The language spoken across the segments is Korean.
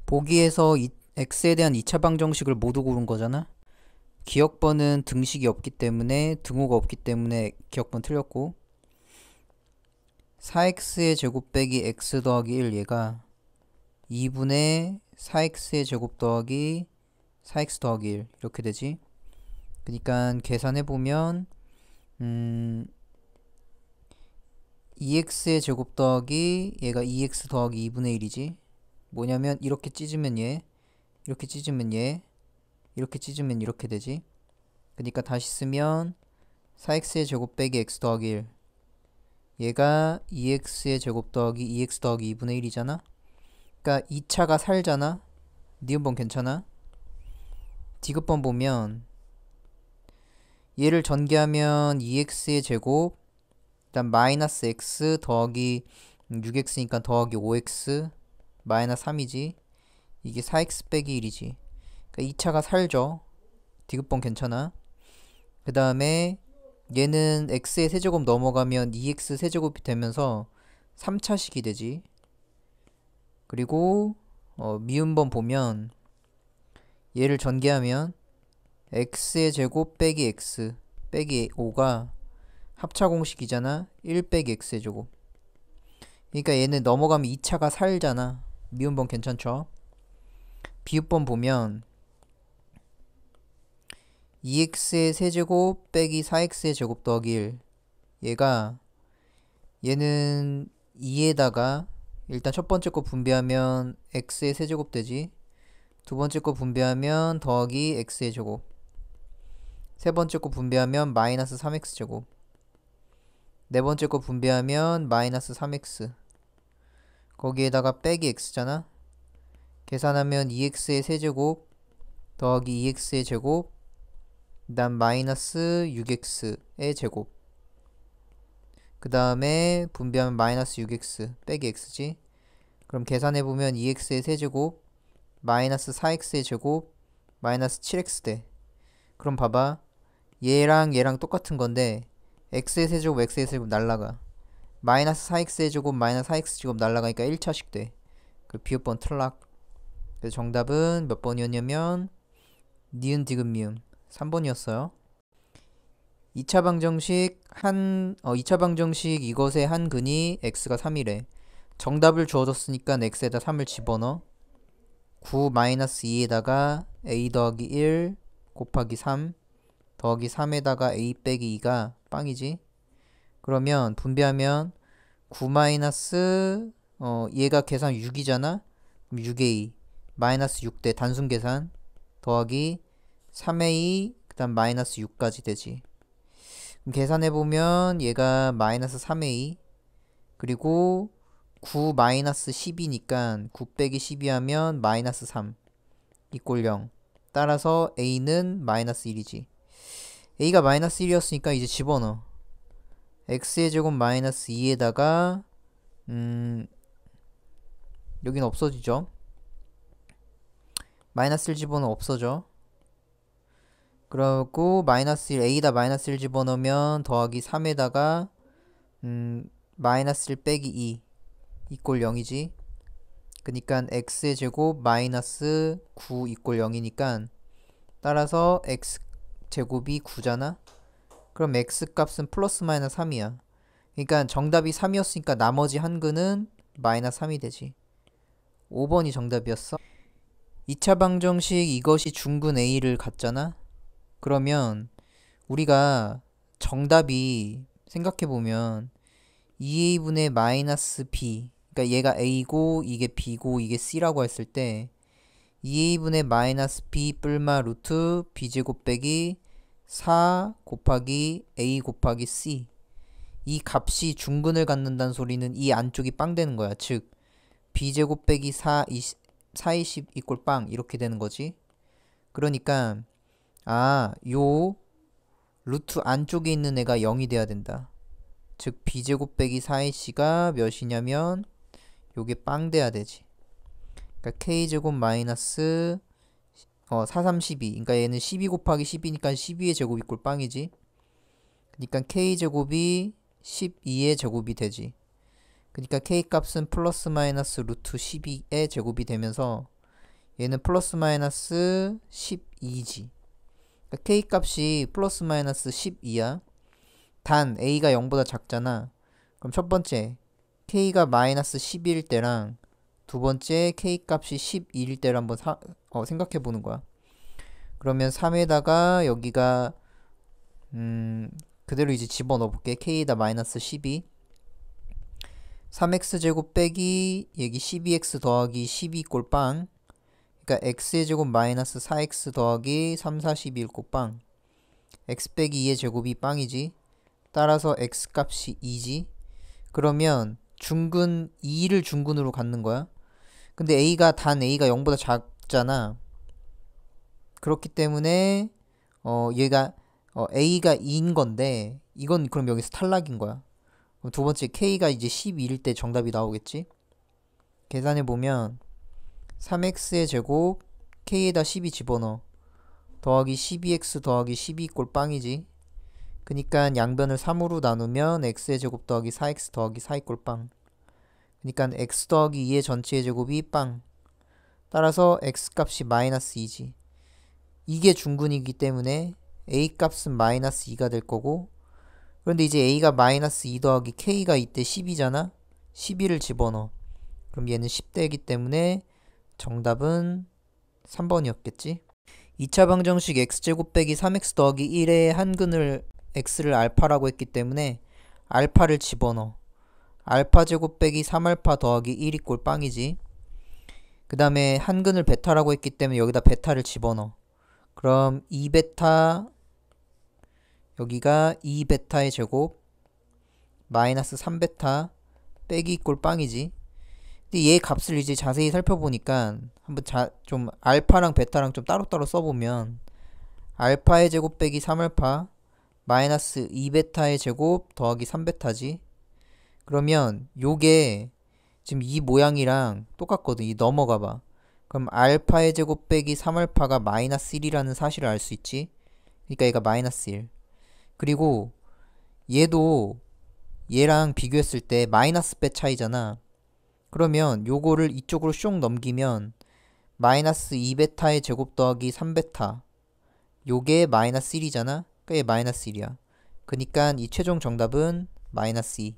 보기에서 x에 대한 2차 방정식을 모두 고른 거잖아. 기억번은 등식이 없기 때문에 등호가 없기 때문에 기억번 틀렸고 4x의 제곱 빼기 x 더하기 1 얘가 2분의 4x의 제곱 더하기 4x 더하기 1 이렇게 되지. 그러니까 계산해보면 2x의 제곱 더하기 얘가 2x 더하기 2분의 1이지. 뭐냐면 이렇게 찢으면 얘, 이렇게 찢으면 얘, 이렇게 찢으면 이렇게 되지. 그러니까 다시 쓰면 4x의 제곱 빼기 x 더하기 1 얘가 2x의 제곱 더하기 2x 더하기 2분의 1이잖아. 그러니까 2차가 살잖아. 니은번 괜찮아? 디귿번 보면 얘를 전개하면 2x의 제곱 일단 마이너스 x 더하기 6x니까 더하기 5x 마이너스 3이지. 이게 4x 빼기 1이지. 그러니까 2차가 살죠. 디귿번 괜찮아. 그 다음에 얘는 x의 세제곱 넘어가면 2x 세제곱이 되면서 3차식이 되지. 그리고 미음번 보면 얘를 전개하면 x의 제곱 빼기 x 빼기 5가 합차공식이잖아. 1 빼기 x의 제곱. 그러니까 얘는 넘어가면 2차가 살잖아. 미음번 괜찮죠? 비읍번 보면 2x의 세제곱 빼기 4x의 제곱 더하기 1 얘는 2에다가 일단 첫 번째 거 분배하면 x의 세제곱 되지. 두 번째 거 분배하면 더하기 x의 제곱. 세 번째 거 분배하면 마이너스 3x 제곱. 네 번째 거 분배하면 마이너스 3x. 거기에다가 빼기 x잖아. 계산하면 2x의 세제곱 더하기 2x의 제곱 그 다음 마이너스 6x의 제곱 그 다음에 분배하면 마이너스 6x 빼기 x지. 그럼 계산해보면 2x의 세제곱 마이너스 4x의 제곱 마이너스 7x 돼. 그럼 봐봐. 얘랑 얘랑 똑같은 건데 x의 세제곱 x의 세제곱 날라가. 마이너스 4x의 제곱 마이너스 4x 제곱 날라가니까 1차식 돼. 그 비읍번 틀락. 그래서 정답은 몇 번이었냐면 니은 디귿 미음 3번이었어요. 2차 방정식 2차 방정식 이것의 한 근이 x가 3이래. 정답을 주어졌으니까 x에다 3을 집어넣어. 9-2에다가 a 더하기 1 곱하기 3 더하기 3에다가 a 빼기 2가 빵이지. 그러면 분배하면 9 마이너스 얘가 계산 6이잖아. 그럼 6a 마이너스 6대 단순 계산 더하기 3a 그 다음 마이너스 6까지 되지. 그럼 계산해보면 얘가 마이너스 3a 그리고 9 마이너스 10이니까 9 빼기 12 하면 마이너스 3 이꼴 0. 따라서 a는 마이너스 1이지. a가 마이너스 1이었으니까 이제 집어넣어. x의 제곱 마이너스 2에다가 여긴 없어지죠. 마이너스 1 집어넣으면 없어져. 그리고 마이너스 1 a에다 마이너스 1 집어넣으면 더하기 3에다가 마이너스 1 빼기 2 이꼴 0이지. 그니까 x의 제곱 마이너스 9 이꼴 0이니까 따라서 x 제곱이 9잖아. 그럼 x 값은 플러스 마이너스 3이야. 그러니까 정답이 3이었으니까 나머지 한 근은 마이너스 3이 되지. 5번이 정답이었어. 2차 방정식 이것이 중근 a를 갖잖아. 그러면 우리가 정답이 생각해보면 2a분의 마이너스 b 그러니까 얘가 a고 이게 b고 이게 c라고 했을 때 2a분의 마이너스 b 뿔마 루트 b제곱 빼기 4 곱하기 a 곱하기 c 이 값이 중근을 갖는다는 소리는 이 안쪽이 빵 되는 거야. 즉 b제곱 빼기 420 이꼴 빵 이렇게 되는 거지. 그러니까 요 루트 안쪽에 있는 애가 0이 돼야 된다. 즉 b제곱 빼기 4ac가 몇이냐면 요게 빵 돼야 되지. 그러니까 k제곱 마이너스 4, 3, 12 그러니까 얘는 12 곱하기 12니까 12의 제곱 이꼴 빵이지. 그러니까 k제곱이 12의 제곱이 되지. 그러니까 k값은 플러스 마이너스 루트 12의 제곱이 되면서 얘는 플러스 마이너스 12지. 그러니까 k 값이 플러스 마이너스 12야. 단 a가 0보다 작잖아. 그럼 첫 번째 k가 마이너스 10일 때랑 두 번째 k 값이 12일 때를 한번 생각해 보는 거야. 그러면 3에다가 여기가 그대로 이제 집어넣어 볼게. k에다 마이너스 12 3x제곱 빼기 여기 12x 더하기 12 꼴 빵. 그러니까 x의 제곱 마이너스 4x 더하기 3, 4, 12 꼴 빵. x 빼기 2의 제곱이 빵이지. 따라서 x 값이 2지. 그러면 중근 2를 중근으로 갖는 거야. 근데 단 a가 0보다 작잖아. 그렇기 때문에 얘가 a가 2인 건데 이건 그럼 여기서 탈락인 거야. 그럼 두 번째 k가 이제 12일 때 정답이 나오겠지. 계산해 보면 3x의 제곱 k에다 12 집어넣어 더하기 12x 더하기 12 꼴 빵이지. 그니까 양변을 3으로 나누면 x의 제곱 더하기 4x 더하기 4 꼴 빵. 그니까 x 더하기 2의 전체의 제곱이 빵. 따라서 x 값이 마이너스 2지. 이게 중근이기 때문에 a 값은 마이너스 2가 될 거고, 그런데 이제 a가 마이너스 2 더하기 k가 이때 10이잖아. 12를 집어넣어. 그럼 얘는 10대이기 때문에 정답은 3번이었겠지. 2차 방정식 x제곱 빼기 3x 더하기 1의 한근을 x를 알파라고 했기 때문에 알파를 집어넣어. 알파 제곱 빼기 3알파 더하기 1이 꼴 빵이지. 그 다음에 한근을 베타라고 했기 때문에 여기다 베타를 집어넣어. 그럼 2베타 여기가 2베타의 제곱 마이너스 3베타 빼기 꼴 빵이지. 근데 얘 값을 이제 자세히 살펴보니까 한번 좀 알파랑 베타랑 좀 따로따로 써보면 알파의 제곱 빼기 3알파 마이너스 2베타의 제곱 더하기 3베타지. 그러면 요게 지금 이 모양이랑 똑같거든. 이 넘어가봐. 그럼 알파의 제곱 빼기 3알파가 마이너스 1이라는 사실을 알 수 있지. 그러니까 얘가 마이너스 1. 그리고 얘도 얘랑 비교했을 때 마이너스 배 차이잖아. 그러면 요거를 이쪽으로 쇽 넘기면 마이너스 2베타의 제곱 더하기 3베타 요게 마이너스 1이잖아. 그러니까 얘 마이너스 1이야. 그니까 이 최종 정답은 마이너스 2.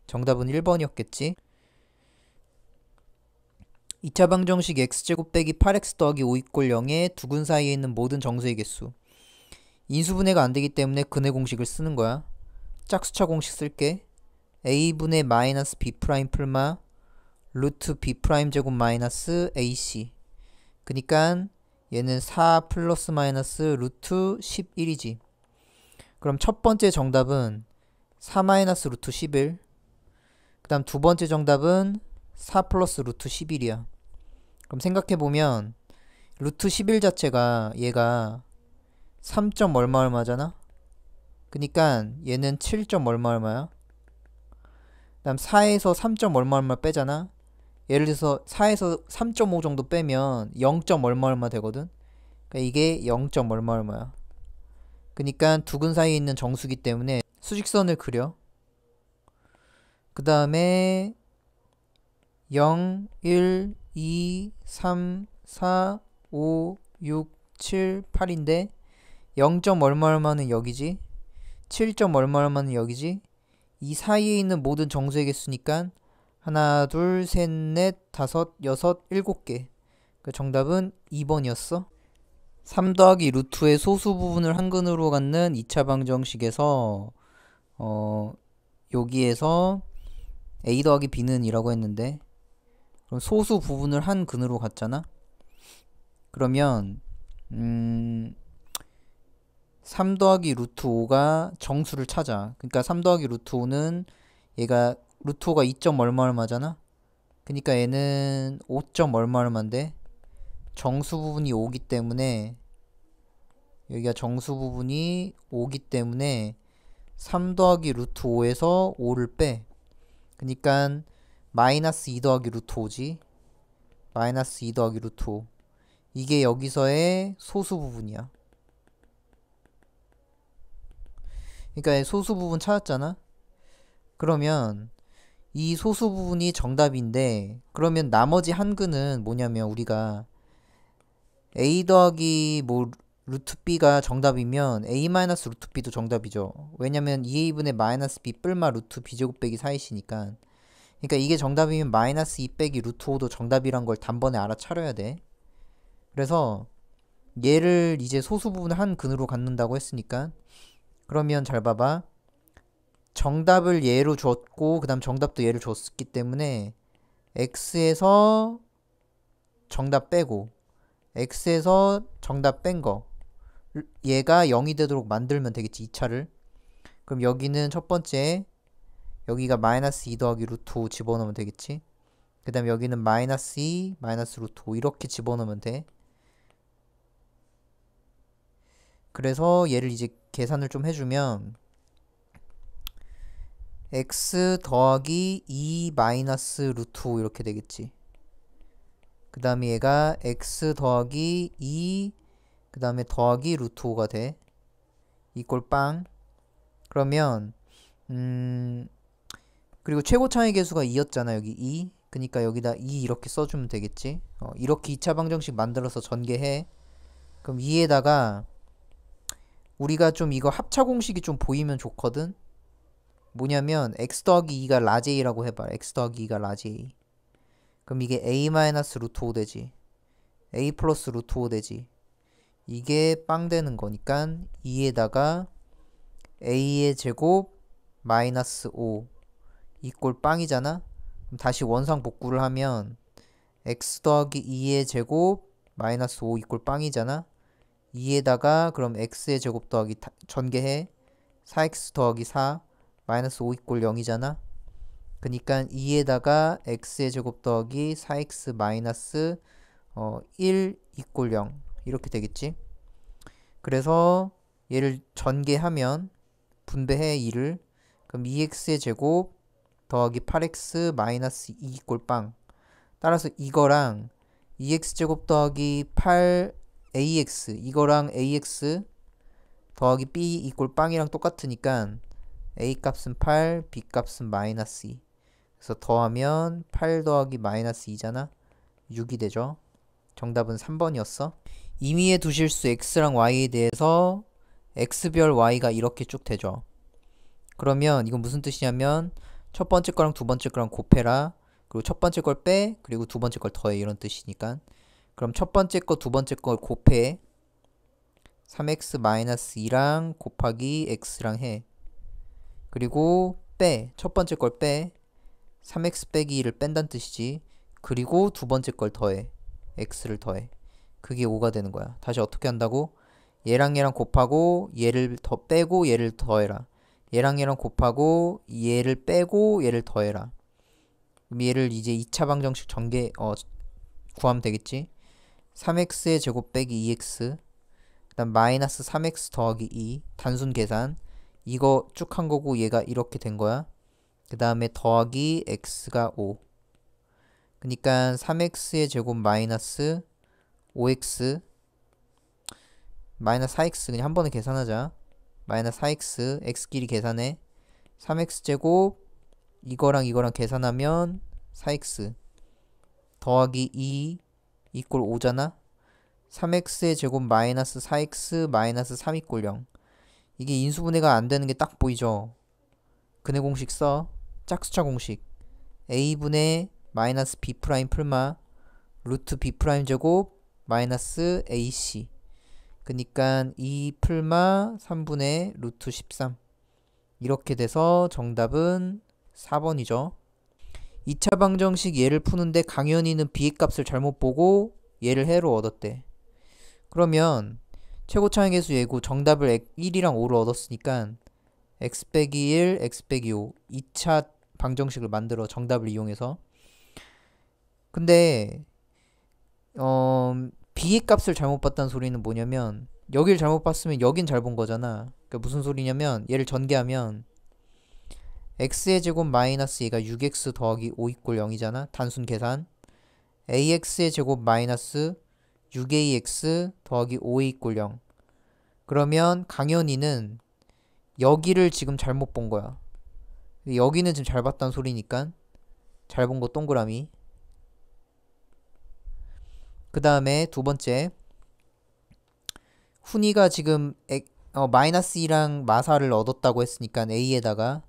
정답은 1번이었겠지. 2차 방정식 x제곱 빼기 8x 더하기 5 이꼴 0의 두 근 사이에 있는 모든 정수의 개수. 인수분해가 안되기 때문에 근의 공식을 쓰는 거야. 짝수차 공식 쓸게. a분의 마이너스 b 프라임 풀마 루트 b 프라임 제곱 마이너스 ac. 그니까 얘는 4 플러스 마이너스 루트 11이지. 그럼 첫 번째 정답은 4 마이너스 루트 11. 그 다음 두 번째 정답은 4 플러스 루트 11이야. 그럼 생각해보면 루트 11 자체가 얘가 3. 얼마 얼마잖아. 그니까 얘는 7. 얼마 얼마야. 그 다음 4에서 3. 얼마 얼마 빼잖아. 예를 들어서 4에서 3.5 정도 빼면 0. 얼마 얼마 되거든. 그러니까 이게 0. 얼마 얼마야. 그니까 두 근 사이에 있는 정수기 때문에 수직선을 그려. 그 다음에 0, 1, 2, 3, 4, 5, 6, 7, 8인데 0. 얼마 얼마는 여기지. 7. 얼마 얼마는 여기지. 이 사이에 있는 모든 정수의 개수니까 하나, 둘, 셋, 넷, 다섯, 여섯, 7개. 그 정답은 2번이었어. 3 더하기 루트의 소수 부분을 한근으로 갖는 2차 방정식에서 여기에서 a 더하기 b는 이라고 했는데, 그럼 소수 부분을 한 근으로 갖잖아. 그러면 3 더하기 루트 5가 정수를 찾아. 그러니까 3 더하기 루트 5는 얘가 루트 5가 2. 얼마 얼마잖아. 그러니까 얘는 5. 얼마 얼마인데 정수 부분이 5기 때문에 여기가 정수 부분이 5기 때문에 3 더하기 루트 5에서 5를 빼. 그러니까 마이너스 2 더하기 루트 5지. 마이너스 2 더하기 루트 5. 이게 여기서의 소수 부분이야. 그러니까 소수 부분 찾았잖아. 그러면 이 소수 부분이 정답인데, 그러면 나머지 한 근은 뭐냐면 우리가 a 더하기 뭐 루트 b가 정답이면 a 마이너스 루트 b도 정답이죠. 왜냐면 2a분의 마이너스 b 뿔마 루트 b제곱 빼기 4이시니까. 그러니까 이게 정답이면 마이너스 2 빼기 루트 5도 정답이란 걸 단번에 알아차려야 돼. 그래서 얘를 이제 소수 부분을 한 근으로 갖는다고 했으니까, 그러면 잘 봐봐. 정답을 얘로 줬고 그 다음 정답도 얘를 줬기 때문에 x에서 정답 빼고 x에서 정답 뺀 거, 얘가 0이 되도록 만들면 되겠지, 2차를. 그럼 여기는 첫 번째, 여기가 마이너스 2 더하기 루트 5 집어넣으면 되겠지. 그 다음 여기는 마이너스 2 마이너스 루트 5 이렇게 집어넣으면 돼. 그래서 얘를 이제 계산을 좀 해주면 x 더하기 2 마이너스 루트 5 이렇게 되겠지. 그 다음에 얘가 x 더하기 2 그 다음에 더하기 루트 5가 돼. 이꼴 빵. 그러면 그리고 최고 차이 계수가 2였잖아. 여기 2. 그니까 여기다 2 이렇게 써주면 되겠지. 이렇게 2차 방정식 만들어서 전개해. 그럼 2에다가 우리가 좀 이거 합차 공식이 좀 보이면 좋거든. 뭐냐면 x 더하기 2가 라지 a라고 해봐. x 더하기 2가 라지 a. 그럼 이게 a 마이너스 루트 5 되지. a 플러스 루트 5 되지. 이게 빵 되는 거니까 2에다가 a의 제곱 마이너스 5 이꼴 빵이잖아. 그럼 다시 원상 복구를 하면 x 더하기 2의 제곱 마이너스 5 이꼴 빵이잖아. 2에다가 그럼 x의 제곱 더하기 전개해. 4x 더하기 4 마이너스 5 이꼴 0이잖아. 그니까 2에다가 x의 제곱 더하기 4x 마이너스 1 이꼴 0 이렇게 되겠지. 그래서 얘를 전개하면 분배해 2를. 그럼 2x의 제곱 더하기 8x 마이너스 2 이꼴 빵. 따라서 이거랑 2x제곱 더하기 8ax 이거랑 ax 더하기 b 이꼴 빵이랑 똑같으니까 a 값은 8, b 값은 마이너스 2. 그래서 더하면 8 더하기 마이너스 2잖아. 6이 되죠. 정답은 3번이었어. 임의의 두 실수 x랑 y에 대해서 x별 y가 이렇게 쭉 되죠. 그러면 이건 무슨 뜻이냐면 첫 번째 거랑 두 번째 거랑 곱해라. 그리고 첫 번째 걸 빼. 그리고 두 번째 걸 더해. 이런 뜻이니까. 그럼 첫 번째 거 두 번째 걸 곱해. 3x-2랑 곱하기 x랑 해. 그리고 빼. 첫 번째 걸 빼. 3x 빼기 2를 뺀다는 뜻이지. 그리고 두 번째 걸 더해. x를 더해. 그게 5가 되는 거야. 다시 어떻게 한다고? 얘랑 얘랑 곱하고 얘를 더 빼고 얘를 더해라. 얘랑 얘랑 곱하고 얘를 빼고 얘를 더해라. 그럼 얘를 이제 2차 방정식 구하면 되겠지. 3x의 제곱 빼기 2x 그 다음 마이너스 3x 더하기 2 단순 계산. 이거 쭉 한 거고 얘가 이렇게 된 거야. 그 다음에 더하기 x가 5. 그니까 3x의 제곱 마이너스 5x 마이너스 4x 그냥 한 번에 계산하자. 마이너스 4x x끼리 계산해. 3x제곱 이거랑 이거랑 계산하면 4x 더하기 2 이꼴 5잖아. 3x의 제곱 마이너스 4x 마이너스 3 이꼴 0. 이게 인수분해가 안 되는 게 딱 보이죠. 근해 공식 써. 짝수차 공식 a분의 마이너스 b 프라임 풀마 루트 b 프라임 제곱 마이너스 ac. 그니까 2 풀마 3분의 루트 13. 이렇게 돼서 정답은 4번이죠. 2차 방정식 얘를 푸는데 강현이는 b의 값을 잘못 보고 얘를 해로 얻었대. 그러면 최고차항 계수 얘고 정답을 1이랑 5로 얻었으니까 x 빼기 1, x 빼기 5 2차 방정식을 만들어 정답을 이용해서. 근데 b의 값을 잘못 봤다는 소리는 뭐냐면 여길 잘못 봤으면 여긴 잘 본 거잖아. 그러니까 무슨 소리냐면 얘를 전개하면 x의 제곱 마이너스 얘가 6x 더하기 5 이꼴 0이잖아. 단순 계산. ax의 제곱 마이너스 6ax 더하기 5a 이꼴 0. 그러면 강현이는 여기를 지금 잘못 본 거야. 여기는 지금 잘 봤다는 소리니까 잘 본 거 동그라미. 그 다음에 두 번째 훈이가 지금 마이너스 2랑 마사를 얻었다고 했으니까 a에다가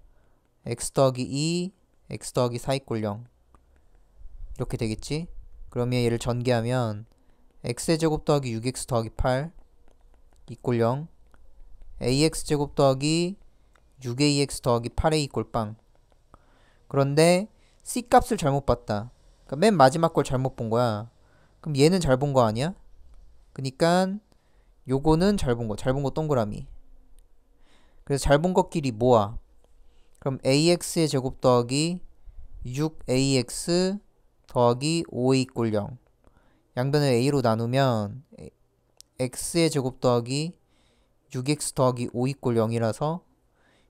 x 더하기 2, x 더하기 4 이꼴 0 이렇게 되겠지? 그러면 얘를 전개하면 x의 제곱 더하기 6x 더하기 8 이꼴 0 ax 제곱 더하기 6ax 더하기 8a 이꼴 빵. 그런데 c 값을 잘못 봤다. 그러니까 맨 마지막 걸 잘못 본 거야. 그럼 얘는 잘 본 거 아니야? 그니까 요거는 잘 본 거 동그라미. 그래서 잘 본 것끼리 모아. 그럼 ax의 제곱 더하기 6ax 더하기 5a 이꼴 0. 양변을 a로 나누면 x의 제곱 더하기 6x 더하기 5 이꼴 0이라서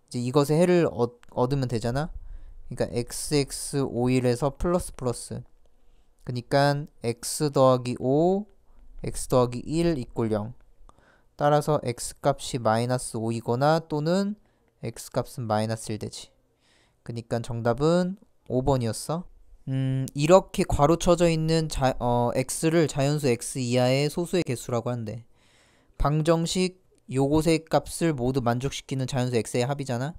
이제 이것의 해를 얻으면 되잖아. 그러니까 xx 5일에서 플러스 플러스. 그러니까 x 더하기 5, x 더하기 1 이꼴 0. 따라서 x값이 마이너스 5이거나 또는 x값은 마이너스 1 되지. 그러니까 정답은 5번이었어. 이렇게 괄호 쳐져 있는 x를 자연수 x 이하의 소수의 개수라고 한대. 방정식 요것의 값을 모두 만족시키는 자연수 x의 합이잖아.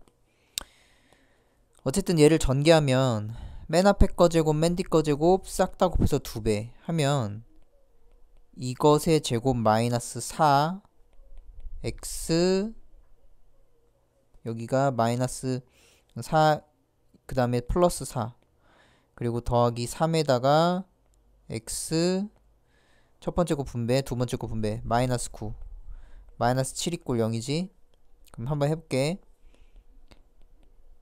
어쨌든 얘를 전개하면 맨 앞에 거 제곱 맨 뒤 거 제곱 싹 다 곱해서 2배 하면 이것의 제곱 마이너스 4 x 여기가 마이너스 4 그 다음에 플러스 4 그리고 더하기 3에다가 x 첫 번째 거 분배 두 번째 거 분배 마이너스 9 마이너스 7 이꼴 0이지. 그럼 한번 해볼게.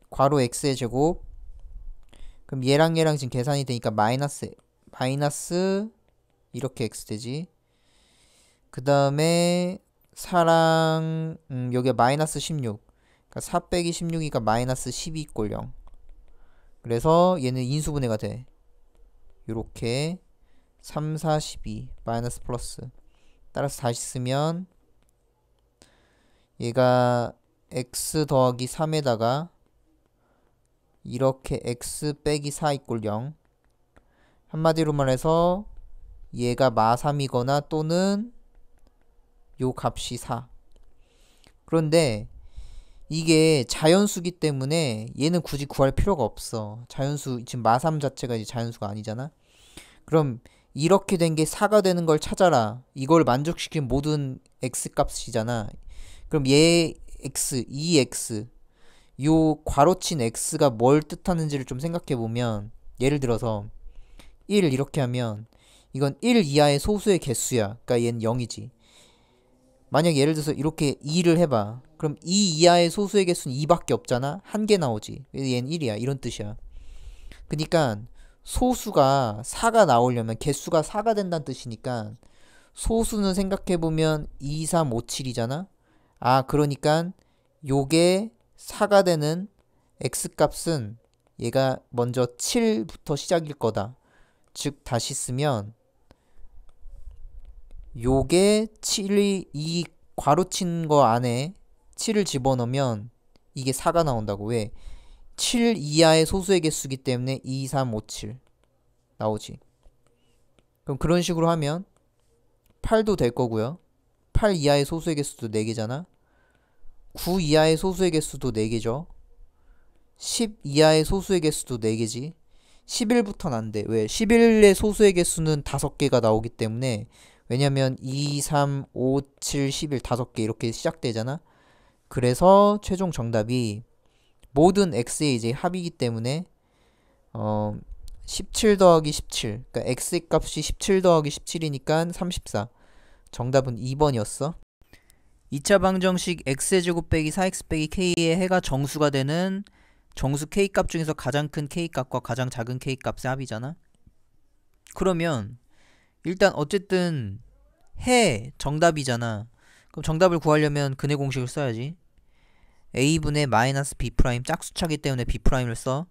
괄호 x의 제곱. 그럼 얘랑 지금 계산이 되니까 마이너스 이렇게 x 되지. 그 다음에 4랑 여기가 마이너스 16. 그러니까 4 빼기 16이니까 마이너스 12 이꼴 0. 그래서 얘는 인수분해가 돼. 요렇게 3, 4, 12 마이너스 플러스. 따라서 다시 쓰면 얘가 x 더하기 3에다가 이렇게 x 빼기 4 이꼴 0. 한마디로 말해서 얘가 마3이거나 또는 요 값이 4. 그런데 이게 자연수기 때문에 얘는 굳이 구할 필요가 없어. 자연수 지금 마3 자체가 이제 자연수가 아니잖아. 그럼 이렇게 된 게 4가 되는 걸 찾아라. 이걸 만족시킨 모든 x 값이잖아. 그럼 얘 x, 이 x, 요 괄호친 x가 뭘 뜻하는지를 좀 생각해보면 예를 들어서 1 이렇게 하면 이건 1 이하의 소수의 개수야. 그러니까 얘는 0이지. 만약 예를 들어서 이렇게 2를 해봐. 그럼 2 이하의 소수의 개수는 2밖에 없잖아. 한 개 나오지. 그래서 얘는 1이야. 이런 뜻이야. 그러니까 소수가 4가 나오려면 개수가 4가 된다는 뜻이니까 소수는 생각해보면 2, 3, 5, 7이잖아. 아, 그러니까 요게 4가 되는 x값은 얘가 먼저 7부터 시작일 거다. 즉 다시 쓰면 요게 7이 이 괄호친 거 안에 7을 집어넣으면 이게 4가 나온다고. 왜? 7 이하의 소수의 개수기 때문에 2, 3, 5, 7 나오지. 그럼 그런 식으로 하면 8도 될 거고요. 8 이하의 소수의 개수도 4개잖아. 9 이하의 소수의 개수도 4개죠. 10 이하의 소수의 개수도 4개지. 11부터는 안 돼. 왜? 11의 소수의 개수는 5개가 나오기 때문에. 왜냐면 2, 3, 5, 7, 11 5개 이렇게 시작되잖아. 그래서 최종 정답이 모든 x의 이제 합이기 때문에 17 더하기 17. 그러니까 x 값이 17 더하기 17이니까 34. 정답은 2번이었어. 2차 방정식 x의 제곱 빼기 4x 빼기 k의 해가 정수가 되는 정수 k값 중에서 가장 큰 k값과 가장 작은 k값의 합이잖아. 그러면 일단 어쨌든 해 정답이잖아. 그럼 정답을 구하려면 근해 공식을 써야지. a분의 마이너스 b 프라임 짝수차기 때문에 b 프라임을 써.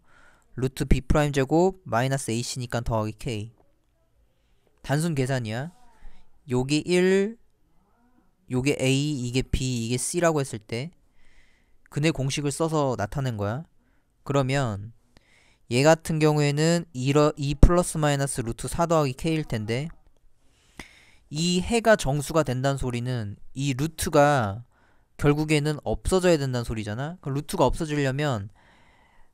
루트 b 프라임 제곱 마이너스 ac니까 더하기 k. 단순 계산이야. 요게 1, 요게 a, 이게 b, 이게 c라고 했을 때 근해 공식을 써서 나타낸 거야. 그러면 얘 같은 경우에는 2 플러스 마이너스 루트 4 더하기 k일 텐데 이 해가 정수가 된다는 소리는 이 루트가 결국에는 없어져야 된다는 소리잖아. 그 루트가 없어지려면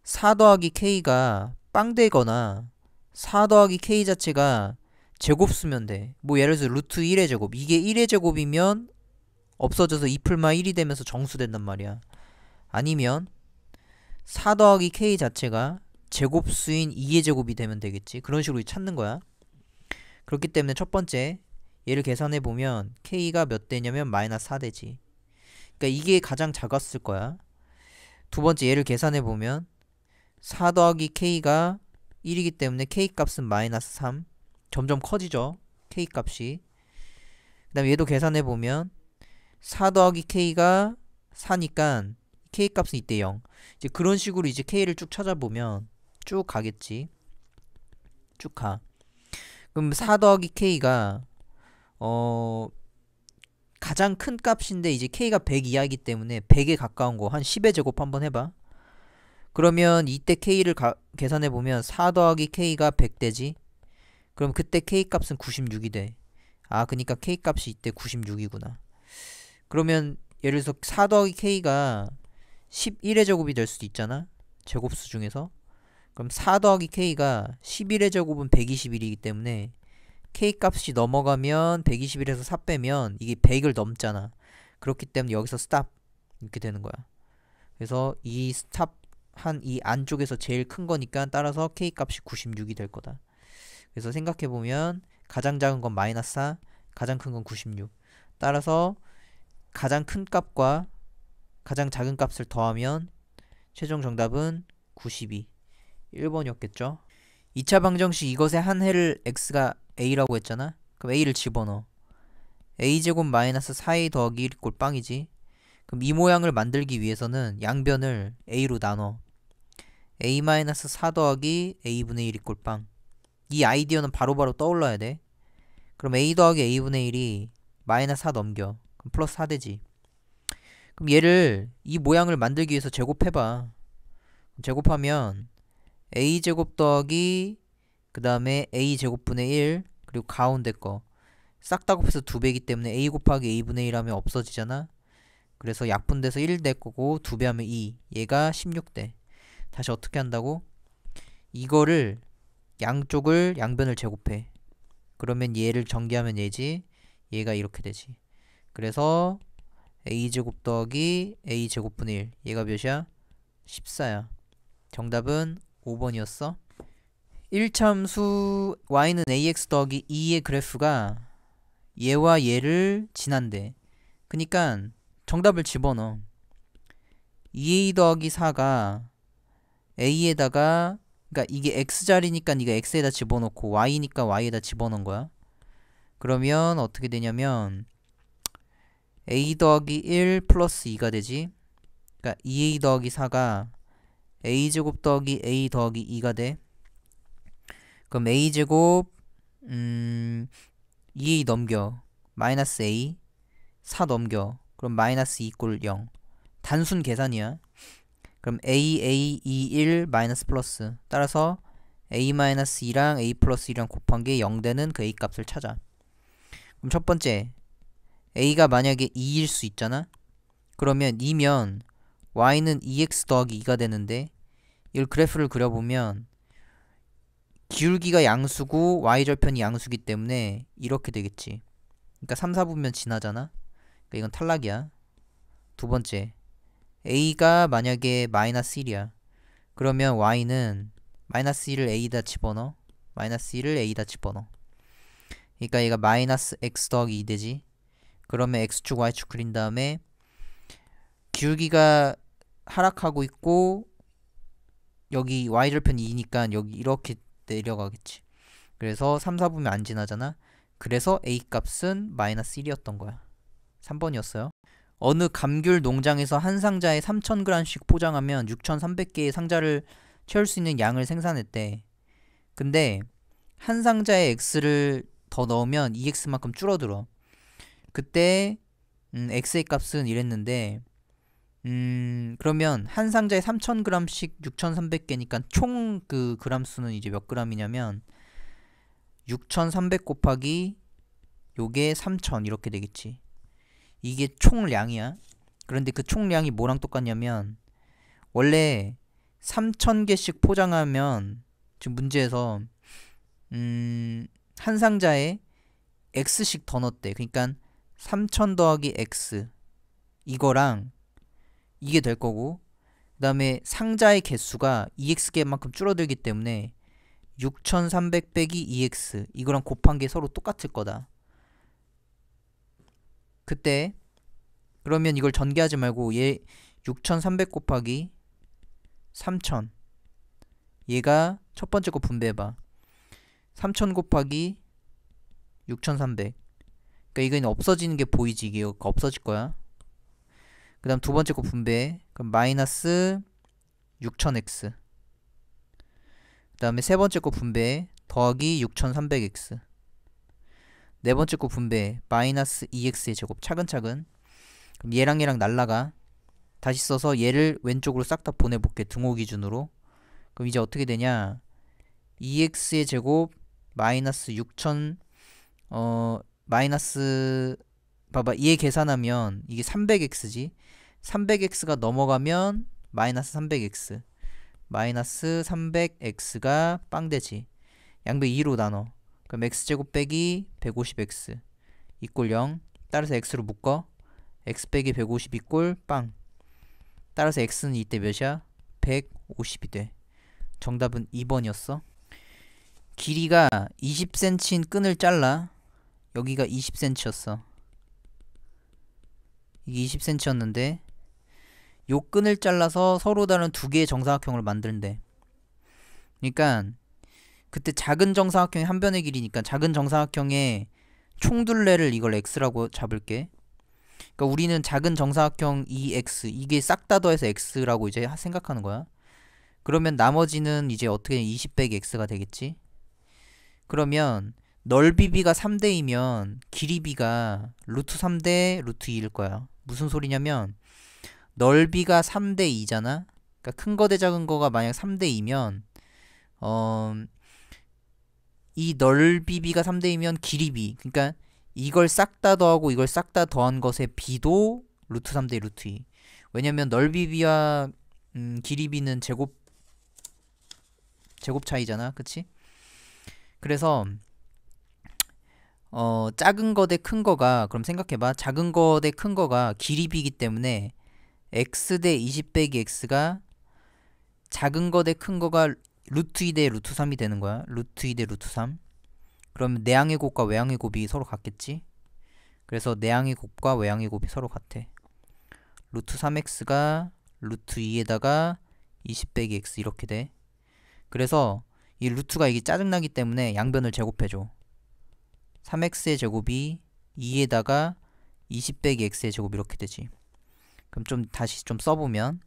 4 더하기 k가 빵 되거나 4 더하기 k 자체가 제곱수면 돼. 뭐 예를 들어서 루트 1의 제곱, 이게 1의 제곱이면 없어져서 2풀마 1이 되면서 정수된단 말이야. 아니면 4 더하기 k 자체가 제곱수인 2의 제곱이 되면 되겠지. 그런 식으로 찾는 거야. 그렇기 때문에 첫 번째 얘를 계산해보면 k가 몇 되냐면 마이너스 4 되지. 그러니까 이게 가장 작았을 거야. 두 번째 얘를 계산해보면 4 더하기 k가 1이기 때문에 k 값은 마이너스 3. 점점 커지죠, k 값이. 그 다음에 얘도 계산해보면 4 더하기 k가 4니까 k 값은 이때 0. 이제 그런 식으로 이제 k를 쭉 찾아보면 쭉 가겠지. 쭉 가. 그럼 4 더하기 k가 가장 큰 값인데 이제 k가 100 이하이기 때문에 100에 가까운 거 한 10의 제곱 한번 해봐. 그러면 이때 k를 계산해보면 4 더하기 k가 100 되지. 그럼 그때 k 값은 96이 돼. 아, 그니까 k 값이 이때 96이구나. 그러면 예를 들어서 4 더하기 k가 11의 제곱이 될 수도 있잖아, 제곱수 중에서. 그럼 4 더하기 k가 11의 제곱은 121이기 때문에 k 값이 넘어가면 121에서 4 빼면 이게 100을 넘잖아. 그렇기 때문에 여기서 스탑 이렇게 되는 거야. 그래서 이 스탑 한 이 안쪽에서 제일 큰 거니까 따라서 k 값이 96이 될 거다. 그래서 생각해보면 가장 작은 건 마이너스 4, 가장 큰 건 96. 따라서 가장 큰 값과 가장 작은 값을 더하면 최종 정답은 92. 1번이었겠죠. 2차 방정식 이것의 한 해를 x가 a라고 했잖아. 그럼 a를 집어넣어. a제곱 마이너스 4a 더하기 1 꼴 빵이지. 그럼 이 모양을 만들기 위해서는 양변을 a로 나눠. a 마이너스 4 더하기 a분의 1 꼴 빵. 이 아이디어는 바로바로 떠올라야 돼. 그럼 a 더하기 a분의 1이 마이너스 4 넘겨. 그럼 플러스 4 되지. 그럼 얘를 이 모양을 만들기 위해서 제곱해봐. 제곱하면 a제곱 더하기 그 다음에 a제곱분의 1 그리고 가운데 거 싹 다 곱해서 2배이기 때문에 a 곱하기 a분의 1 하면 없어지잖아. 그래서 약분돼서 1 될 거고 2배 하면 2. 얘가 16대. 다시 어떻게 한다고? 이거를 양쪽을 양변을 제곱해. 그러면 얘를 전개하면 얘지. 얘가 이렇게 되지. 그래서 a제곱 더하기 a제곱분의 1 얘가 몇이야? 14야. 정답은 5번이었어. 1참수 y는 ax 더하기 2의 그래프가 얘와 얘를 지난대. 그니까 정답을 집어넣어. 2a 더하기 4가 a에다가, 그니까 이게 x자리니까 네가 x에다 집어넣고 y니까 y에다 집어넣은 거야. 그러면 어떻게 되냐면 a 더하기 1 플러스 2가 되지. 그니까 2a 더하기 4가 a제곱 더하기 a 더하기 2가 돼. 그럼 a제곱 2a 넘겨. 마이너스 a 4 넘겨. 그럼 마이너스 2 꼴 0. 단순 계산이야. 그럼 a 2 1 마이너스 플러스. 따라서 a 마이너스 2랑 a 플러스 2랑 곱한 게 0 되는 그 a 값을 찾아. 그럼 첫 번째 a가 만약에 2일 수 있잖아. 그러면 2면 y는 2x 더하기 2가 되는데 이걸 그래프를 그려보면 기울기가 양수고 y절편이 양수기 때문에 이렇게 되겠지. 그러니까 3, 4분면 지나잖아. 그러니까 이건 탈락이야. 두 번째 a가 만약에 마이너스 1이야. 그러면 y는 마이너스 1을 a에다 집어넣어. 마이너스 1을 a에다 집어넣어. 그러니까 얘가 마이너스 x 더하기 2 되지. 그러면 x축 y축 그린 다음에 기울기가 하락하고 있고 여기 y절편 2니까 여기 이렇게 내려가겠지. 그래서 3, 4분면 안 지나잖아. 그래서 a 값은 마이너스 1이었던 거야. 3번이었어요. 어느 감귤 농장에서 한 상자에 3000g씩 포장하면 6300개의 상자를 채울 수 있는 양을 생산했대. 근데 한 상자에 x를 더 넣으면 2x만큼 줄어들어. 그때 x의 값은 이랬는데 그러면 한 상자에 3000g씩 6300개니까 총 그 그람 수는 이제 몇 g이냐면 6300 곱하기 요게 3000 이렇게 되겠지. 이게 총량이야. 그런데 그 총량이 뭐랑 똑같냐면 원래 3000개씩 포장하면 지금 문제에서 한 상자에 x씩 더 넣었대. 그러니까 3000 더하기 x 이거랑 이게 될 거고, 그 다음에 상자의 개수가 2x개만큼 줄어들기 때문에 6300 빼기 2x 이거랑 곱한 게 서로 똑같을 거다. 그때 그러면 이걸 전개하지 말고 얘 6300 곱하기 3000 얘가 첫 번째 거 분배해봐. 3000 곱하기 6300, 그러니까 이건 없어지는 게 보이지. 이게 없어질 거야. 그 다음 두 번째 거 분배해. 그럼 마이너스 6000x, 그 다음에 세 번째 거 분배해. 더하기 6300x, 네 번째 거 분배해. 마이너스 2x의 제곱. 차근차근. 그럼 얘랑 얘랑 날라가. 다시 써서 얘를 왼쪽으로 싹 다 보내볼게. 등호 기준으로. 그럼 이제 어떻게 되냐, 2x의 제곱 마이너스 6000 마이너스, 봐봐, 얘 계산하면 이게 300x지. 300x가 넘어가면 마이너스 300x, 마이너스 300x가 빵되지. 양배 2로 나눠. 그럼 x제곱 빼기 150x 이꼴 0. 따라서 x로 묶어. x 빼기 150 이꼴 빵. 따라서 x는 이때 몇이야? 150이 돼. 정답은 2번이었어. 길이가 20cm인 끈을 잘라. 여기가 20cm였어. 이게 20cm였는데 요 끈을 잘라서 서로 다른 두 개의 정사각형을 만든대. 그러니까 그때 작은 정사각형의 한 변의 길이니까 작은 정사각형의 총둘레를 이걸 x라고 잡을게. 그러니까 우리는 작은 정사각형 2x 이게 싹 다 더해서 x라고 이제 생각하는 거야. 그러면 나머지는 이제 어떻게 20 빼기 x가 되겠지. 그러면 넓이 b가 3대이면 길이 b가 루트 3대 루트 2일 거야. 무슨 소리냐면 넓이가 3대 2잖아. 그러니까 큰 거 대 작은 거가 만약 3대 2면 이 넓이 b가 3대 2면 길이 b, 그러니까 이걸 싹 다 더하고 이걸 싹 다 더한 것의 b도 루트 3대 루트 2. 왜냐면 넓이 b와 길이 b는 제곱 차이잖아. 그치? 그래서 작은 거 대 큰 거가, 그럼 생각해봐. 작은 거 대 큰 거가 길이 b이기 때문에 x 대 20 빼기 x가 작은 거 대 큰 거가 루트 2 대 루트 3이 되는 거야. 루트 2 대 루트 3. 그러면 내항의 곱과 외항의 곱이 서로 같겠지. 그래서 내항의 곱과 외항의 곱이 서로 같아. 루트 3x가 루트 2에다가 20 빼기 x 이렇게 돼. 그래서 이 루트가 이게 짜증나기 때문에 양변을 제곱해줘. 3x의 제곱이 2에다가 20 빼기 x의 제곱 이렇게 되지. 그럼 좀 다시 좀 써보면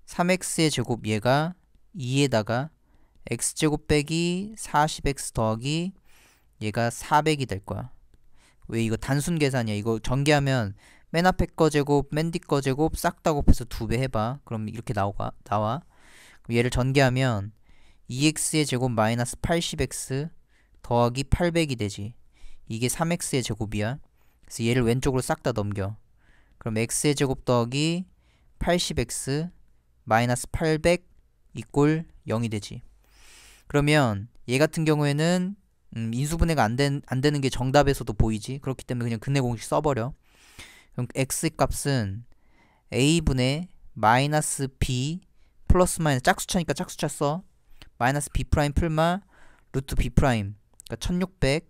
3x의 제곱 얘가 2에다가 x제곱 빼기 40x 더하기 얘가 400이 될 거야. 왜 이거 단순 계산이야. 이거 전개하면 맨 앞에 거 제곱, 맨 뒤 거 제곱 싹 다 곱해서 2배 해봐. 그럼 이렇게 나와. 그럼 얘를 전개하면 2x의 제곱 마이너스 80x 더하기 800이 되지. 이게 3x의 제곱이야. 그래서 얘를 왼쪽으로 싹 다 넘겨. 그럼 x의 제곱 더하기 80x 마이너스 800 이꼴 0이 되지. 그러면 얘 같은 경우에는 인수분해가 안 되는 게 정답에서도 보이지. 그렇기 때문에 그냥 근해 공식 써버려. 그럼 x 값은 a분의 마이너스 b 플러스 마이너스 짝수차니까 짝수차 써. 마이너스 b 프라임 풀마 루트 b 프라임, 그러니까 1600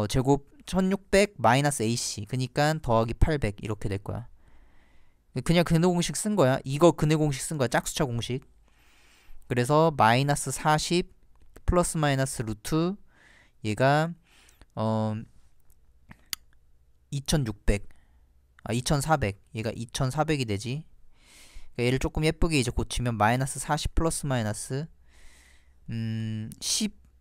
제곱 1600 마이너스 ac, 그니까 더하기 800 이렇게 될 거야. 그냥 근해 공식 쓴 거야. 이거 근해 공식 쓴 거야. 짝수차 공식. 그래서 마이너스 40 플러스 마이너스 루트 얘가 2600 2400 얘가 2400이 되지. 그러니까 얘를 조금 예쁘게 이제 고치면 마이너스 40 플러스 마이너스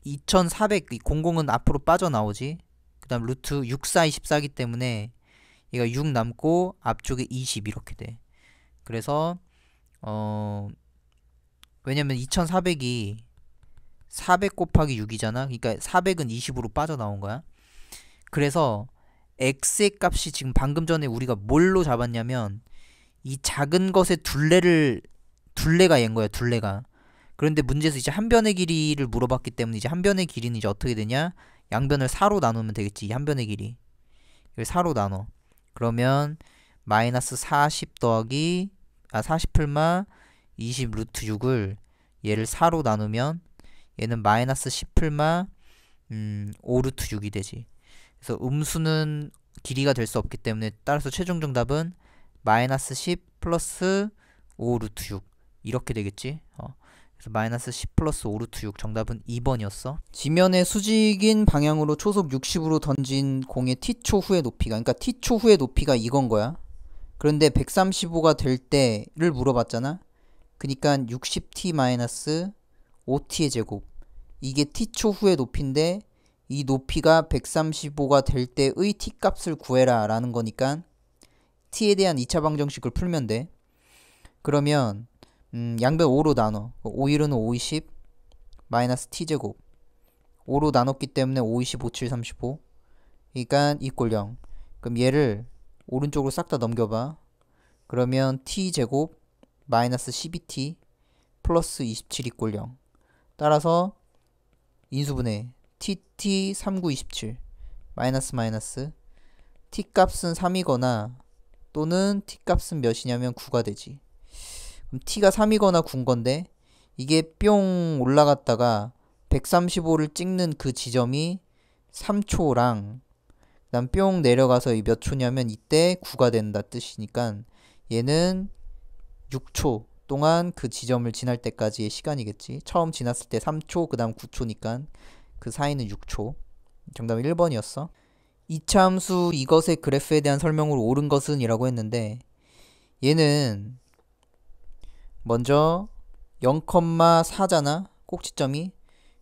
2400, 00은 앞으로 빠져나오지. 그 다음 루트 64, 24기 때문에 얘가 6 남고 앞쪽에 20 이렇게 돼. 그래서 왜냐면 2400이 400 곱하기 6이잖아. 그러니까 400은 20으로 빠져나온 거야. 그래서 x의 값이 지금 방금 전에 우리가 뭘로 잡았냐면 이 작은 것의 둘레가 얘인 거야, 둘레가. 그런데 문제에서 이제 한 변의 길이를 물어봤기 때문에 이제 한 변의 길이는 이제 어떻게 되냐? 양변을 4로 나누면 되겠지. 이 한 변의 길이. 이걸 4로 나눠. 그러면 마이너스 40 더하기 40 풀마 20 루트 6을 얘를 4로 나누면 얘는 마이너스 10 풀마 5 루트 6이 되지. 그래서 음수는 길이가 될 수 없기 때문에 따라서 최종 정답은 마이너스 10 플러스 5 루트 6 이렇게 되겠지. 그래서 마이너스 10 플러스 5 루트 6 정답은 2번이었어. 지면에 수직인 방향으로 초속 60으로 던진 공의 t초 후의 높이가, 그러니까 t초 후의 높이가 이건 거야. 그런데 135가 될 때를 물어봤잖아. 그러니까 60t 마이너스 5t의 제곱, 이게 t초 후의 높이인데 이 높이가 135가 될 때의 t 값을 구해라 라는 거니까 t에 대한 2차 방정식을 풀면 돼. 그러면 양변 5로 나눠. 5 1은 5, 20 마이너스 t제곱, 5로 나눴기 때문에 5, 20, 5, 7, 35 그러니까 이꼴 0. 그럼 얘를 오른쪽으로 싹 다 넘겨봐. 그러면 t제곱 마이너스 12t 플러스 27 이꼴 0. 따라서 인수분해 tt 39, 27 마이너스 마이너스 t 값은 3이거나 또는 t 값은 몇이냐면 9가 되지. 그럼 t가 3이거나 9인 건데 이게 뿅 올라갔다가 135를 찍는 그 지점이 3초랑 그다음 뿅 내려가서 몇 초냐면 이때 9가 된다 뜻이니까 얘는 6초 동안 그 지점을 지날 때까지의 시간이겠지. 처음 지났을 때 3초, 그 다음 9초니까 그 사이는 6초. 정답은 1번이었어. 2차 함수 이것의 그래프에 대한 설명으로 옳은 것은 이라고 했는데 얘는 먼저 0,4잖아 꼭지점이.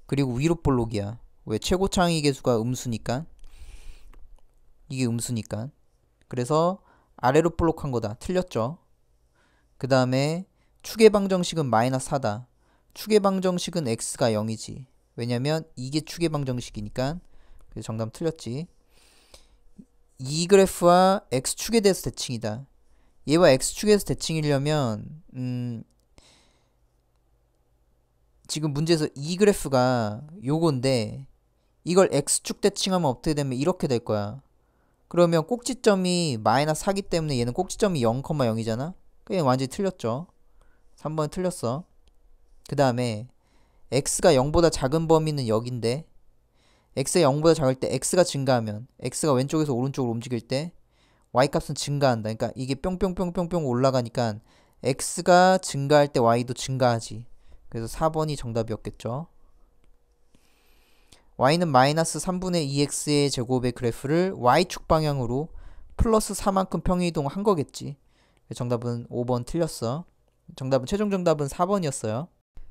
그리고 위로 볼록이야. 왜? 최고 창의 계수가 음수니까. 이게 음수니까. 그래서 아래로 볼록한 거다. 틀렸죠. 그 다음에 축의 방정식은 마이너스 4다. 축의 방정식은 x가 0이지. 왜냐면 이게 축의 방정식이니까. 그래서 정답 틀렸지. 이 그래프와 x축에 대해서 대칭이다. 얘와 x축에서 대칭이려면 지금 문제에서 이 그래프가 요건데 이걸 x축 대칭하면 어떻게 되면 이렇게 될 거야. 그러면 꼭지점이 마이너스 4기 때문에 얘는 꼭지점이 0,0이잖아. 그냥 완전히 틀렸죠. 3번 틀렸어. 그 다음에 x가 0보다 작은 범위는 여긴데 x가 0보다 작을 때 x가 증가하면 x가 왼쪽에서 오른쪽으로 움직일 때 y값은 증가한다. 그러니까 이게 뿅뿅뿅뿅뿅 올라가니까 x가 증가할 때 y도 증가하지. 그래서 4번이 정답이었겠죠. y는 마이너스 3분의 2x의 제곱의 그래프를 y축 방향으로 플러스 4만큼 평이동한 거겠지. 정답은 5번 틀렸어. 정답은 최종 정답은 4번이었어요.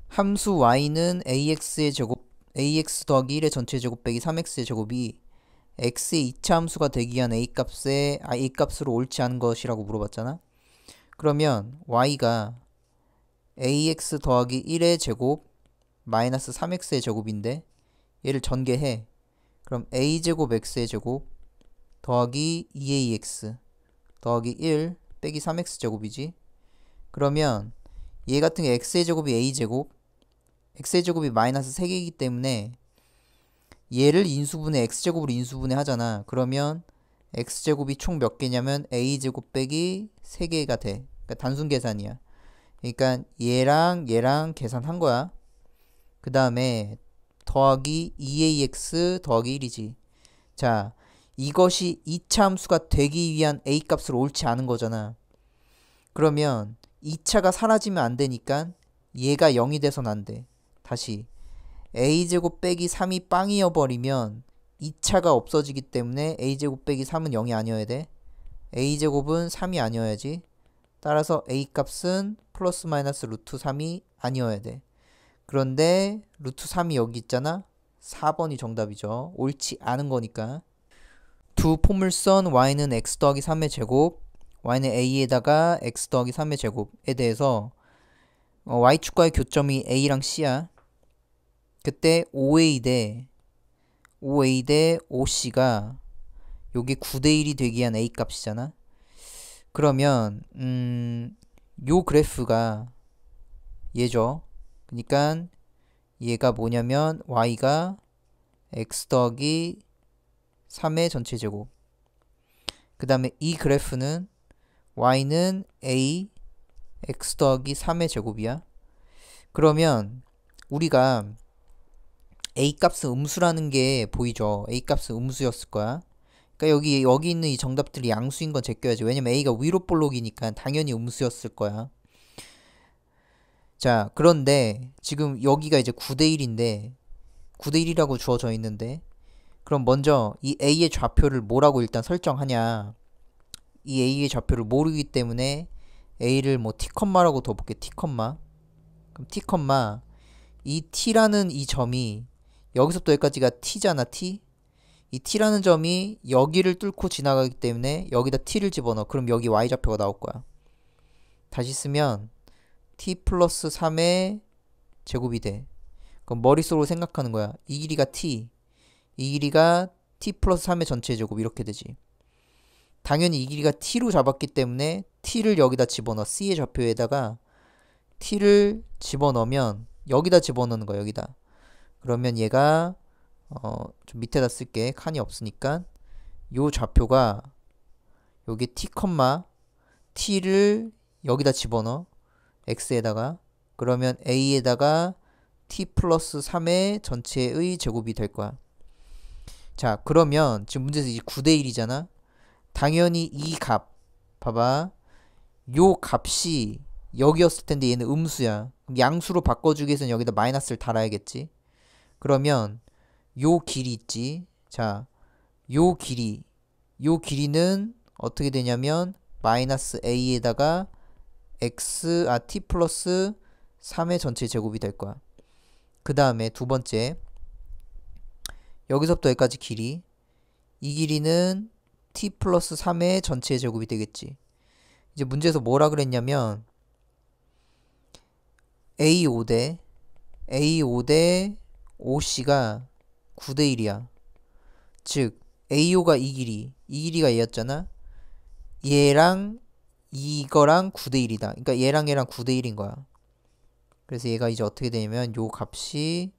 함수 y는 ax의 제곱 ax 더하기 1의 전체 제곱 빼기 3x의 제곱이 x의 2차 함수가 되기 위한 a값으로 옳지 않은 것이라고 물어봤잖아. 그러면 y가 ax 더하기 1의 제곱 마이너스 3x의 제곱인데 얘를 전개해. 그럼 a제곱 x의 제곱 더하기 2ax 더하기 1 빼기 3x 제곱이지. 그러면 얘 같은 게 x의 제곱이 a제곱, x의 제곱이 마이너스 3개이기 때문에 얘를 인수분해 x제곱으로 인수분해 하잖아. 그러면 x제곱이 총 몇 개냐면 a제곱 빼기 3개가 돼. 그러니까 단순 계산이야. 그러니까 얘랑 얘랑 계산한 거야. 그 다음에 더하기 2ax 더하기 1이지. 자, 이것이 2차 함수가 되기 위한 a값으로 옳지 않은 거잖아. 그러면 2차가 사라지면 안 되니까 얘가 0이 돼선 안 돼. 다시 a제곱 빼기 3이 빵이어버리면 2차가 없어지기 때문에 a제곱 빼기 3은 0이 아니어야 돼. a제곱은 3이 아니어야지. 따라서 a값은 플러스 마이너스 루트 3이 아니어야 돼. 그런데 루트 3이 여기 있잖아. 4번이 정답이죠. 옳지 않은 거니까. 두 포물선 y는 x 더하기 3의 제곱, y는 a에다가 x 더하기 3의 제곱에 대해서 y축과의 교점이 a랑 c야. 그때 OA 대 OC가 요게 9대1이 되기 위한 A 값이잖아. 그러면 요 그래프가 얘죠. 그러니까 얘가 뭐냐면 y가 x 더하기 3의 전체 제곱. 그 다음에 이 그래프는 y는 a x 더하기 3의 제곱이야. 그러면 우리가 a 값은 음수라는 게 보이죠. a 값은 음수였을 거야. 그러니까 여기 있는 이 정답들이 양수인 건 제껴야지. 왜냐면 a가 위로 볼록이니까 당연히 음수였을 거야. 자, 그런데 지금 여기가 이제 9대1인데 9대1이라고 주어져 있는데, 그럼 먼저 이 a의 좌표를 뭐라고 일단 설정하냐. 이 a의 좌표를 모르기 때문에 a를 뭐 t, 라고 둬볼게. t, 그럼 t, 이 t라는 이 점이 여기서부터 여기까지가 t잖아. t. 이 t라는 점이 여기를 뚫고 지나가기 때문에 여기다 t를 집어넣어. 그럼 여기 y좌표가 나올 거야. 다시 쓰면 t 플러스 3의 제곱이 돼. 그럼 머릿속으로 생각하는 거야. 이 길이가 t, 이 길이가 t 플러스 3의 전체 제곱 이렇게 되지. 당연히 이 길이가 t로 잡았기 때문에 t를 여기다 집어넣어. c의 좌표에다가 t를 집어넣으면 여기다 집어넣는 거야. 여기다. 그러면 얘가 좀 밑에다 쓸게. 칸이 없으니까 요 좌표가 여기 t, t를 여기다 집어넣어. x에다가. 그러면 a에다가 t 플러스 3의 전체의 제곱이 될 거야. 자, 그러면 지금 문제에서 이제 9대1이잖아. 당연히 이 값, 봐봐. 요 값이 여기였을 텐데 얘는 음수야. 그럼 양수로 바꿔주기 위해서는 여기다 마이너스를 달아야겠지. 그러면 요 길이 있지. 자, 요 길이는 어떻게 되냐면 마이너스 a에다가 t 플러스 3의 전체 제곱이 될 거야. 그 다음에 두 번째, 여기서부터 여기까지 길이, 이 길이는 t 플러스 3의 전체 제곱이 되겠지. 이제 문제에서 뭐라 그랬냐면 A5대 OC가 9대1이야. 즉 A5가 이 길이가 얘였잖아. 얘랑 이거랑 9대1이다. 그러니까 얘랑 9대1인 거야. 그래서 얘가 이제 어떻게 되냐면 요 값이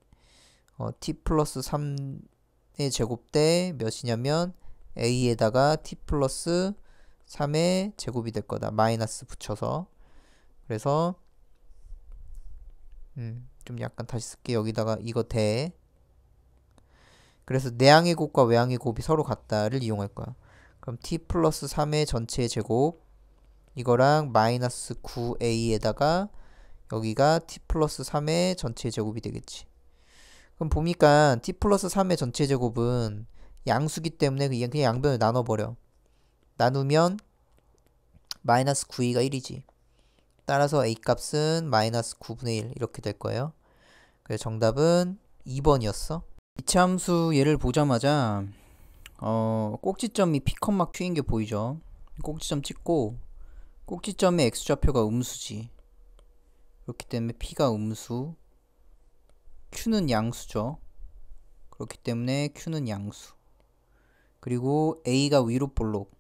t 플러스 3의 제곱 대 몇이냐면 a에다가 t 플러스 3의 제곱이 될 거다. 마이너스 붙여서. 그래서 좀 약간 다시 쓸게. 여기다가 이거 대. 그래서 내항의 곱과 외항의 곱이 서로 같다를 이용할 거야. 그럼 t 플러스 3의 전체 제곱 이거랑 마이너스 9a에다가 여기가 t 플러스 3의 전체 제곱이 되겠지. 그럼 보니까 t 플러스 3의 전체 제곱은 양수기 때문에 그냥 양변을 나눠버려. 나누면 마이너스 9a가 1이지. 따라서 a 값은 마이너스 9분의 1 이렇게 될 거예요. 그래서 정답은 2번이었어. 이차함수 예를 보자마자 꼭지점이 p, q인 게 보이죠. 꼭지점 찍고 꼭지점의 x좌표가 음수지. 그렇기 때문에 p가 음수, q는 양수죠. 그렇기 때문에 q는 양수. 그리고 a가 위로 볼록.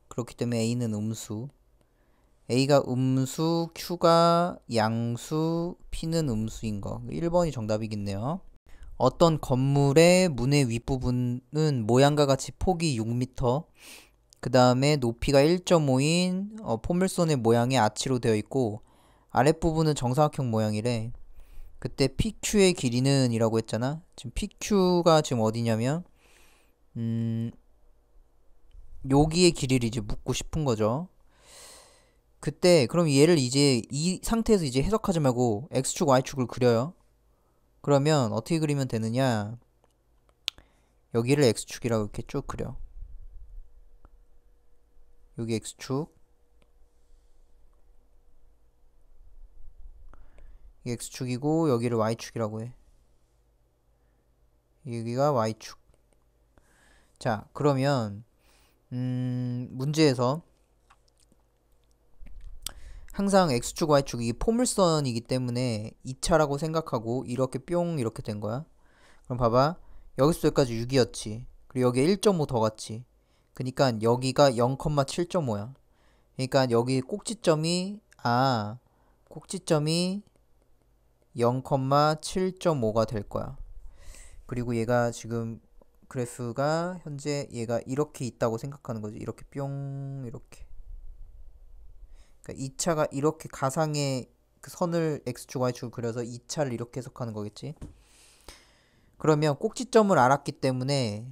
그렇기 때문에 a는 음수. a가 음수, q가 양수, p는 음수인 거. 1번이 정답이겠네요. 어떤 건물의 문의 윗부분은 모양과 같이 폭이 6m, 그 다음에 높이가 1.5인 포물선의 모양의 아치로 되어 있고 아랫부분은 정사각형 모양이래. 그때 PQ의 길이는 이라고 했잖아. 지금 PQ가 지금 어디냐면 여기의 길이를 이제 묻고 싶은 거죠. 그때 그럼 얘를 이제 이 상태에서 이제 해석하지 말고 x축 y축을 그려요. 그러면 어떻게 그리면 되느냐, 여기를 x축이라고 이렇게 쭉 그려. 여기 x축, 이 x축이고 여기를 y축이라고 해. 여기가 y축. 자, 그러면 문제에서 항상 x축 y축이 포물선이기 때문에 2차라고 생각하고 이렇게 뿅 된 거야. 그럼 봐봐, 여기서 여기까지 6이었지. 그리고 여기에 1.5 더 갔지. 그러니까 여기가 0,7.5야. 그러니까 여기 꼭지점이 0,7.5가 될 거야. 그리고 얘가 지금 그래프가 현재 얘가 이렇게 있다고 생각하는 거지. 이렇게 뿅 이렇게. 그러니까 2차가 이렇게 가상의 그 선을 x축 y축을 그려서 2차를 이렇게 해석하는 거겠지. 그러면 꼭지점을 알았기 때문에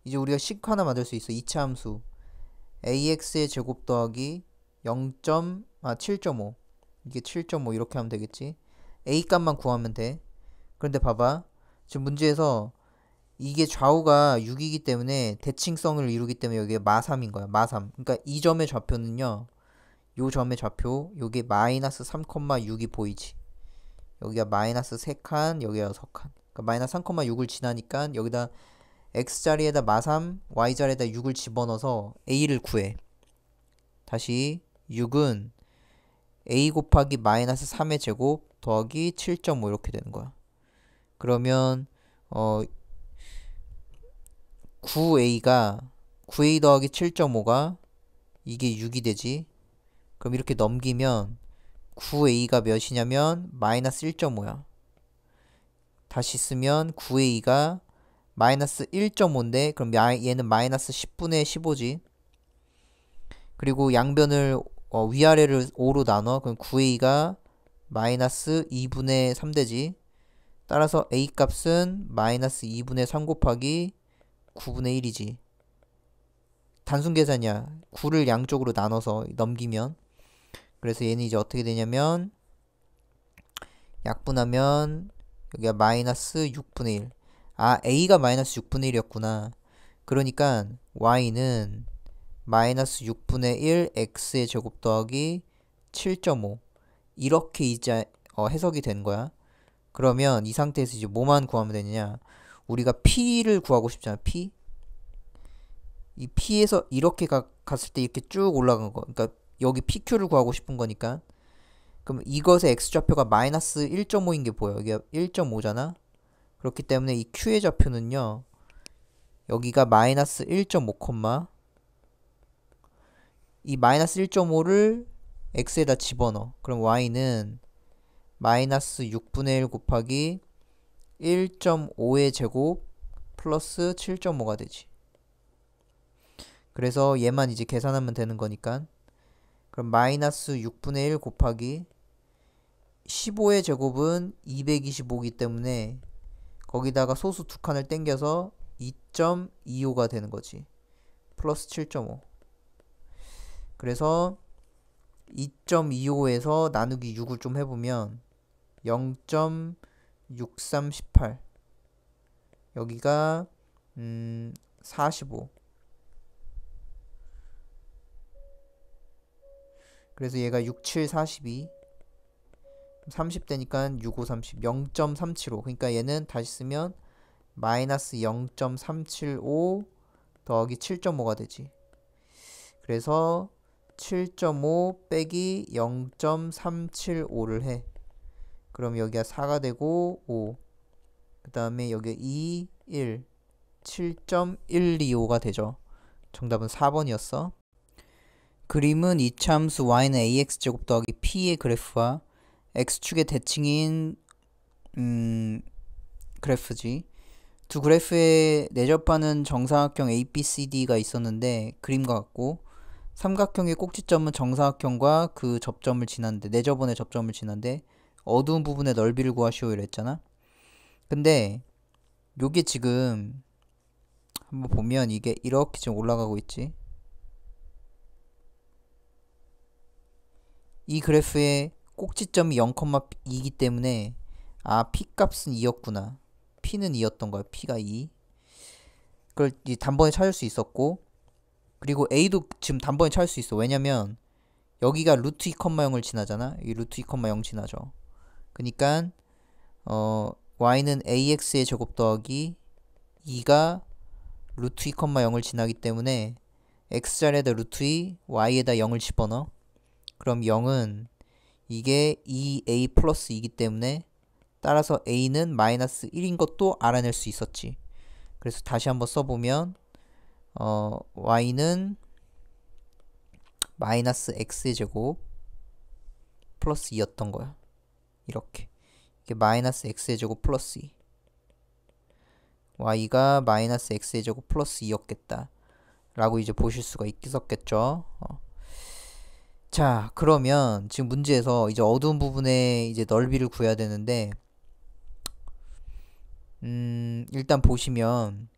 이제 우리가 식 하나 만들 수 있어. 2차 함수 ax의 제곱 더하기 7.5 이게 7.5 이렇게 하면 되겠지. a 값만 구하면 돼. 그런데 봐봐. 지금 문제에서 이게 좌우가 6이기 때문에 대칭성을 이루기 때문에 여기가 마삼인 거야. 마삼. 그러니까 이 점의 좌표는요. 요 점의 좌표 요게 마이너스 3,6이 보이지. 여기가 마이너스 3칸 여기가 6칸. 그러니까 마이너스 3,6을 지나니까 여기다 x자리에다 마삼 y자리에다 6을 집어넣어서 a를 구해. 다시 6은 a 곱하기 마이너스 3의 제곱 더하기 7.5 이렇게 되는 거야. 그러면 9a 더하기 7.5가 이게 6이 되지. 그럼 이렇게 넘기면 9a가 몇이냐면 마이너스 1.5야. 다시 쓰면 9a가 마이너스 1.5인데 그럼 얘는 마이너스 10분의 15지. 그리고 양변을 위아래를 5로 나눠. 그럼 9a가 마이너스 2분의 3 되지. 따라서 a 값은 마이너스 2분의 3 곱하기 9분의 1이지. 단순 계산이야. 9를 양쪽으로 나눠서 넘기면. 그래서 얘는 이제 어떻게 되냐면 약분하면 여기가 마이너스 6분의 1. a가 마이너스 6분의 1이었구나. 그러니까 y는 마이너스 6분의 1 x의 제곱 더하기 7.5 이렇게 이제 해석이 된 거야. 그러면 이 상태에서 이제 뭐만 구하면 되느냐. 우리가 p를 구하고 싶잖아. p. 이 p에서 이렇게 갔을 때 이렇게 쭉 올라간 거. 그러니까 여기 pq를 구하고 싶은 거니까. 그럼 이것의 x좌표가 마이너스 1.5인 게 보여. 여기가 1.5잖아. 그렇기 때문에 이 q의 좌표는요. 여기가 마이너스 1.5, 이 마이너스 1.5를 x에다 집어넣어. 그럼 y는 마이너스 6분의 1 곱하기 1.5의 제곱 플러스 7.5가 되지. 그래서 얘만 이제 계산하면 되는 거니까. 그럼 마이너스 6분의 1 곱하기 15의 제곱은 225이기 때문에 거기다가 소수 두 칸을 땡겨서 2.25가 되는 거지. 플러스 7.5. 그래서 2.25에서 나누기 6을 좀 해보면 0.6318 여기가 45. 그래서 얘가 67, 42 30 되니까 65, 30 0.375. 그러니까 얘는 다시 쓰면 마이너스 0.375 더하기 7.5가 되지. 그래서 7.5 빼기 0.375를 해. 그럼 여기가 4가 되고 5. 그 다음에 여기 2, 1 7.125가 되죠. 정답은 4번이었어. 그림은 이차 함수 y는 ax제곱 더하기 p의 그래프와 x축의 대칭인 그래프지. 두 그래프에 내접하는 정사각형 ABCD가 있었는데 그림과 같고 삼각형의 꼭지점은 정사각형과 그 접점을 지난데 내접원의 접점을 지난데 어두운 부분의 넓이를 구하시오 이랬잖아. 근데 요게 지금 한번 보면 이게 이렇게 지금 올라가고 있지. 이 그래프의 꼭지점이 0,2이기 때문에 P값은 2였구나. P는 2였던 거야. P가 2. 그걸 이제 단번에 찾을 수 있었고 그리고 A도 지금 단번에 찾을 수 있어. 왜냐면 여기가 루트 2,0을 지나잖아. 이 루트 2,0 지나죠. 그니까 y는 ax의 제곱 더하기 2가 루트 2,0을 지나기 때문에 x자리에다 루트 2, y에다 0을 집어넣어. 그럼 0은 이게 2a 플러스 2이기 때문에 따라서 a는 마이너스 1인 것도 알아낼 수 있었지. 그래서 다시 한번 써보면 y는 마이너스 x의 제곱 플러스 2였던 거야. 이렇게. 이게 마이너스 x의 제곱 플러스 2. y가 마이너스 x의 제곱 플러스 2였겠다. 라고 이제 보실 수가 있겠죠. 자, 그러면 지금 문제에서 이제 어두운 부분에 이제 넓이를 구해야 되는데, 일단 보시면,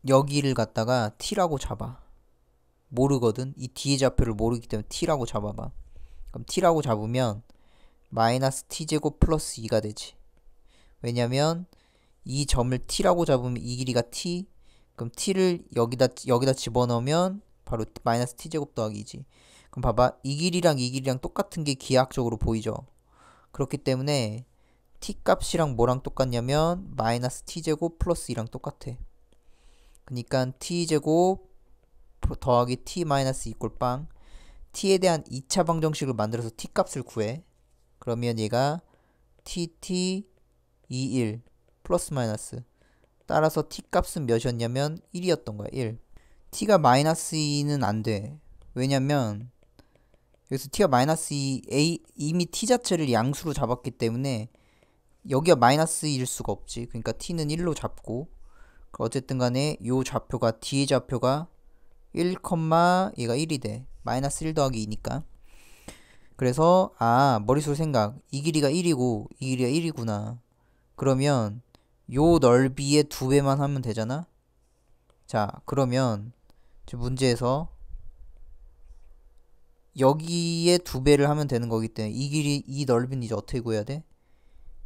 여기를 갖다가 t라고 잡아. 모르거든. 이 뒤의 좌표를 모르기 때문에 t라고 잡아봐. 그럼 t라고 잡으면 마이너스 t제곱 플러스 2가 되지. 왜냐면 이 점을 t라고 잡으면 이 길이가 t. 그럼 t를 여기다 집어넣으면 바로 마이너스 t제곱 더하기 2지. 그럼 봐봐. 이 길이랑 똑같은 게 기하학적으로 보이죠. 그렇기 때문에 t 값이랑 뭐랑 똑같냐면 마이너스 t제곱 플러스 2랑 똑같아. 그러니까 t제곱 더하기 t 마이너스 2 꼴 빵. t에 대한 2차 방정식을 만들어서 t 값을 구해. 그러면 얘가 tt 21 플러스 마이너스. 따라서 t 값은 몇이었냐면 1이었던 거야. 1. t가 마이너스 2는 안 돼. 왜냐면 여기서 t가 마이너스 2, 이미 t 자체를 양수로 잡았기 때문에 여기가 마이너스일 수가 없지. 그러니까 t는 1로 잡고, 어쨌든 간에 요 좌표가 뒤의 좌표가 1, 얘가 1이 돼. 마이너스 1 더하기 2니까. 그래서 머릿속 생각. 이 길이가 1이고 이 길이가 1이구나. 그러면 요 넓이의 2배만 하면 되잖아. 자, 그러면 지금 문제에서 여기에 2배를 하면 되는 거기 때문에 이 넓이는 이제 어떻게 구해야 돼?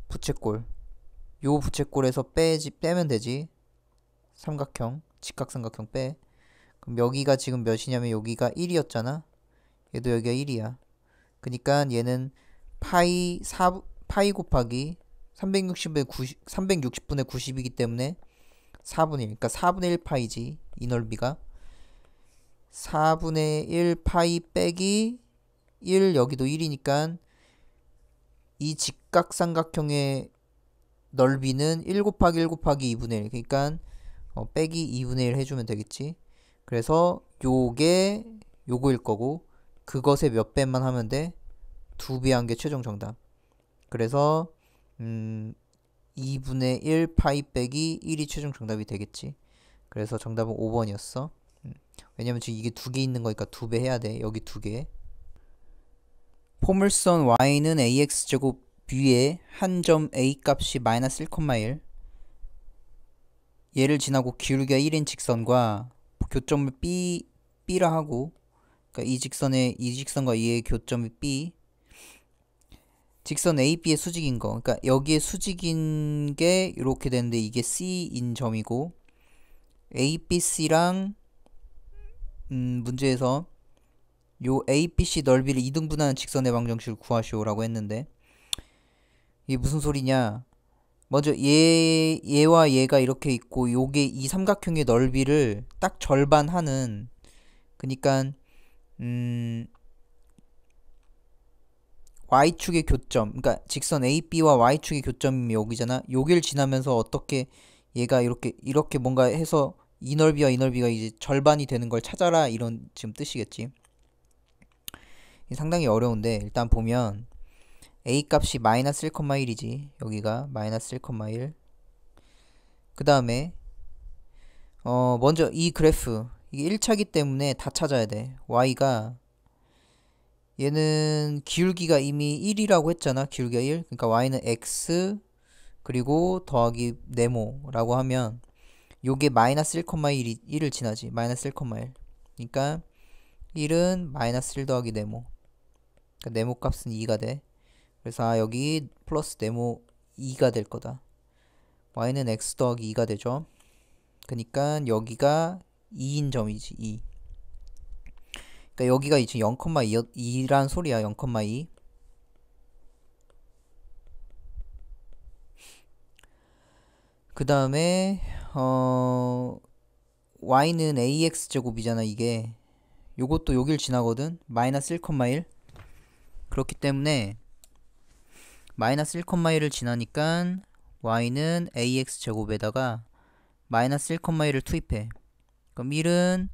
부채꼴. 요 부채꼴에서 빼면 되지. 삼각형, 직각삼각형 빼. 그럼 여기가 지금 몇이냐면 여기가 1이었잖아. 얘도 여기가 1이야. 그니까 얘는 파이 곱하기 360분의 90이기 때문에 4분의 1. 그러니까 4분의 1 파이지. 이 넓이가 4분의 1 파이 빼기 1, 여기도 1이니까 이 직각삼각형의 넓이는 1 곱하기 1 곱하기 2분의 1. 그러니까 빼기 2분의 1 해주면 되겠지. 그래서 요거일 거고, 그것의 몇 배만 하면 돼? 2배 한 게 최종 정답. 그래서 2분의 1 파이 빼기 1이 최종 정답이 되겠지. 그래서 정답은 5번이었어. 왜냐면 지금 이게 2개 있는 거니까 2배 해야 돼. 여기 2개. 포물선 y는 ax제곱 위에 한 점 a 값이 마이너스 1,1, 얘를 지나고 기울기가 1인 직선과 교점을 B라 하고, 그러니까 이 직선과 이의 교점이 B, 직선 AB의 수직인 거. 그러니까 여기에 수직인 게 이렇게 되는데 이게 C인 점이고, ABC랑 문제에서 요 ABC 넓이를 2등분하는 직선의 방정식을 구하시오라고 했는데, 이게 무슨 소리냐? 먼저 얘와 얘가 이렇게 있고, 요게 이 삼각형의 넓이를 딱 절반 하는, 그니까 y축의 교점, 그러니까 직선 AB와 y축의 교점이 여기잖아. 여기를 지나면서 어떻게 얘가 이렇게 뭔가 해서 이 넓이와 이 넓이가 이제 절반이 되는 걸 찾아라, 이런 지금 뜻이겠지. 상당히 어려운데 일단 보면 a 값이 마이너스 1,1이지. 여기가 마이너스 1,1. 그 다음에 먼저 이 그래프, 이게 1차기 때문에 다 찾아야 돼. y가, 얘는 기울기가 이미 1이라고 했잖아. 기울기가 1. 그러니까 y는 x 그리고 더하기 네모라고 하면 요게 마이너스 1,1을 지나지. 마이너스 1,1. 그러니까 1은 마이너스 1 더하기 네모. 그러니까 네모 값은 2가 돼. 그래서 여기 플러스 네모 2가 될 거다. y는 x 더하기 2가 되죠. 그러니까 여기가 2인 점이지. 2. 그러니까 여기가 이제 0,2란 소리야. 0,2. 그 다음에 y는 ax 제곱이잖아. 이게 요것도 여길 지나거든. 마이너스 1,1. 그렇기 때문에 마이너스 1,1을 지나니까 y는 ax 제곱에다가 마이너스 1,1을 투입해. 그럼 1은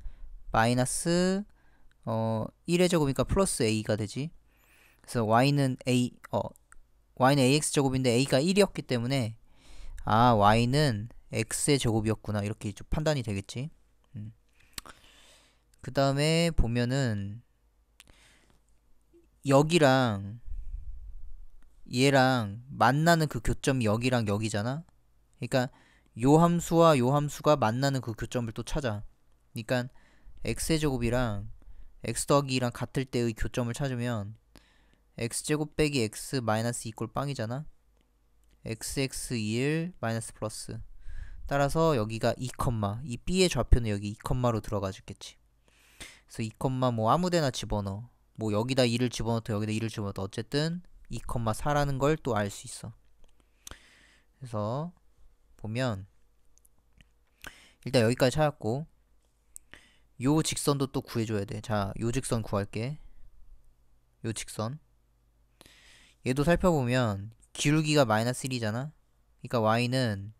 마이너스 1의 제곱이니까 플러스 a가 되지. 그래서 y는 ax 제곱인데 a가 1이었기 때문에 y는 x의 제곱이었구나 이렇게 좀 판단이 되겠지. 그 다음에 보면은 여기랑 얘랑 만나는 그 교점이 여기랑 여기잖아. 그러니까 요 함수와 요 함수가 만나는 그 교점을 또 찾아. 그러니까 x의 제곱이랑 x 더하기 2랑 같을 때의 교점을 찾으면 x제곱 빼기 x 마이너스 2 이꼴 빵이잖아. xx 1 마이너스 플러스. 따라서 여기가 2, 이 b의 좌표는 여기 2로 들어가 주겠지. 그래서 2, 뭐 아무데나 집어넣어. 뭐 여기다 2를 집어넣어도 여기다 2를 집어넣어도 어쨌든 2, 4라는 걸 또 알 수 있어. 그래서 보면 일단 여기까지 찾았고 요 직선도 또 구해줘야 돼. 자, 요 직선 구할게. 요 직선 얘도 살펴보면 기울기가 마이너스 1이잖아. 그러니까 y는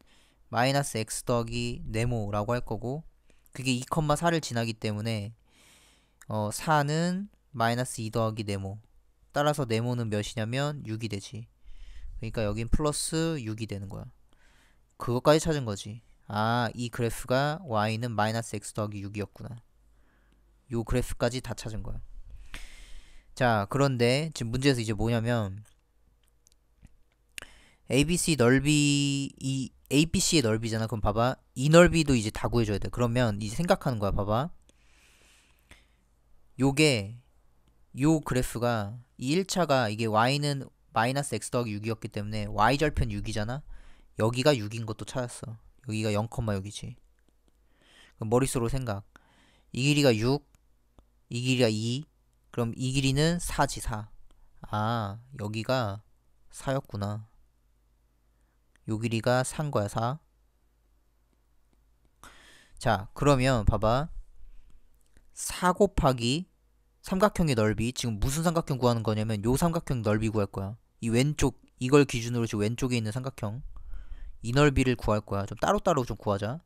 마이너스 x 더하기 네모라고 할 거고 그게 2, 4를 지나기 때문에 4는 마이너스 2 더하기 네모. 따라서 네모는 몇이냐면 6이 되지. 그러니까 여긴 플러스 6이 되는 거야. 그것까지 찾은 거지. 이 그래프가 y는 마이너스 x 더하기 6이었구나. 요 그래프까지 다 찾은 거야. 자, 그런데 지금 문제에서 이제 뭐냐면 ABC ABC의 넓이잖아. 그럼 봐봐. 이 넓이도 이제 다 구해줘야 돼. 그러면 이제 생각하는 거야. 봐봐. 요게 요 그래프가 이 1차가 이게 y는 마이너스 x 더하기 6이었기 때문에 y절편 6이잖아. 여기가 6인 것도 찾았어. 여기가 0, 여기지. 그럼 머릿속으로 생각. 이 길이가 6, 이 길이가 2. 그럼 이 길이는 4지 4. 여기가 4였구나. 요 길이가 4인 거야 4. 자, 그러면 봐봐. 4 곱하기 삼각형의 넓이. 지금 무슨 삼각형 구하는 거냐면 요 삼각형 넓이 구할 거야. 이 왼쪽 이걸 기준으로 지금 왼쪽에 있는 삼각형 이 넓이를 구할 거야. 좀 따로따로 좀 구하자.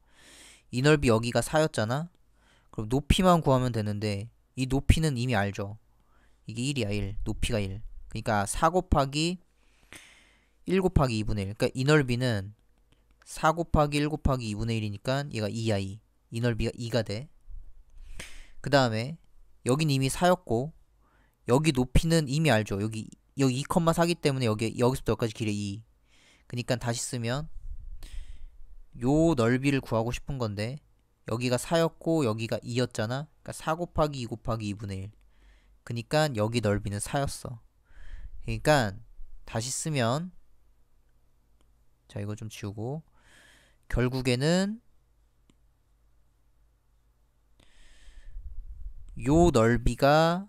이 넓이 여기가 4였잖아. 그럼 높이만 구하면 되는데 이 높이는 이미 알죠. 이게 1이야 1. 높이가 1. 그러니까 4 곱하기 1 곱하기 2분의 1. 그러니까 이 넓이는 4 곱하기 1 곱하기 2분의 1이니까 얘가 2야 2. 이 넓이가 2가 돼. 그 다음에 여긴 이미 4였고 여기 높이는 이미 알죠. 여기 2,4기 때문에 여기서부터 여기까지 길이 2. 그러니까 다시 쓰면 요 넓이를 구하고 싶은 건데 여기가 4였고 여기가 2였잖아. 그러니까 4 곱하기 2 곱하기 2분의 1. 그러니까 여기 넓이는 4였어. 그러니까 다시 쓰면 자 이거 좀 지우고 결국에는 요 넓이가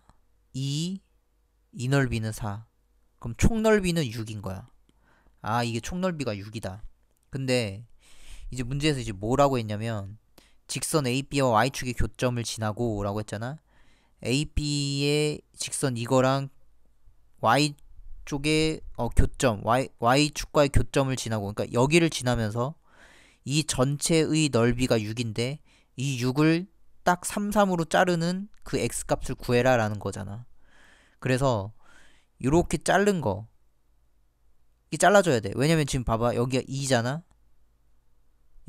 2, 이 넓이는 4. 그럼 총 넓이는 6인 거야. 이게 총 넓이가 6이다. 근데 이제 문제에서 이제 뭐라고 했냐면 직선 AB와 Y축의 교점을 지나고 라고 했잖아. AB의 직선 이거랑 Y쪽의 교점 Y축과의 교점을 지나고 그러니까 여기를 지나면서 이 전체의 넓이가 6인데 이 6을 딱 3, 3으로 자르는 그 x값을 구해라 라는 거잖아. 그래서 이렇게 자른 거 이 잘라줘야 돼. 왜냐면 지금 봐봐 여기가 2잖아.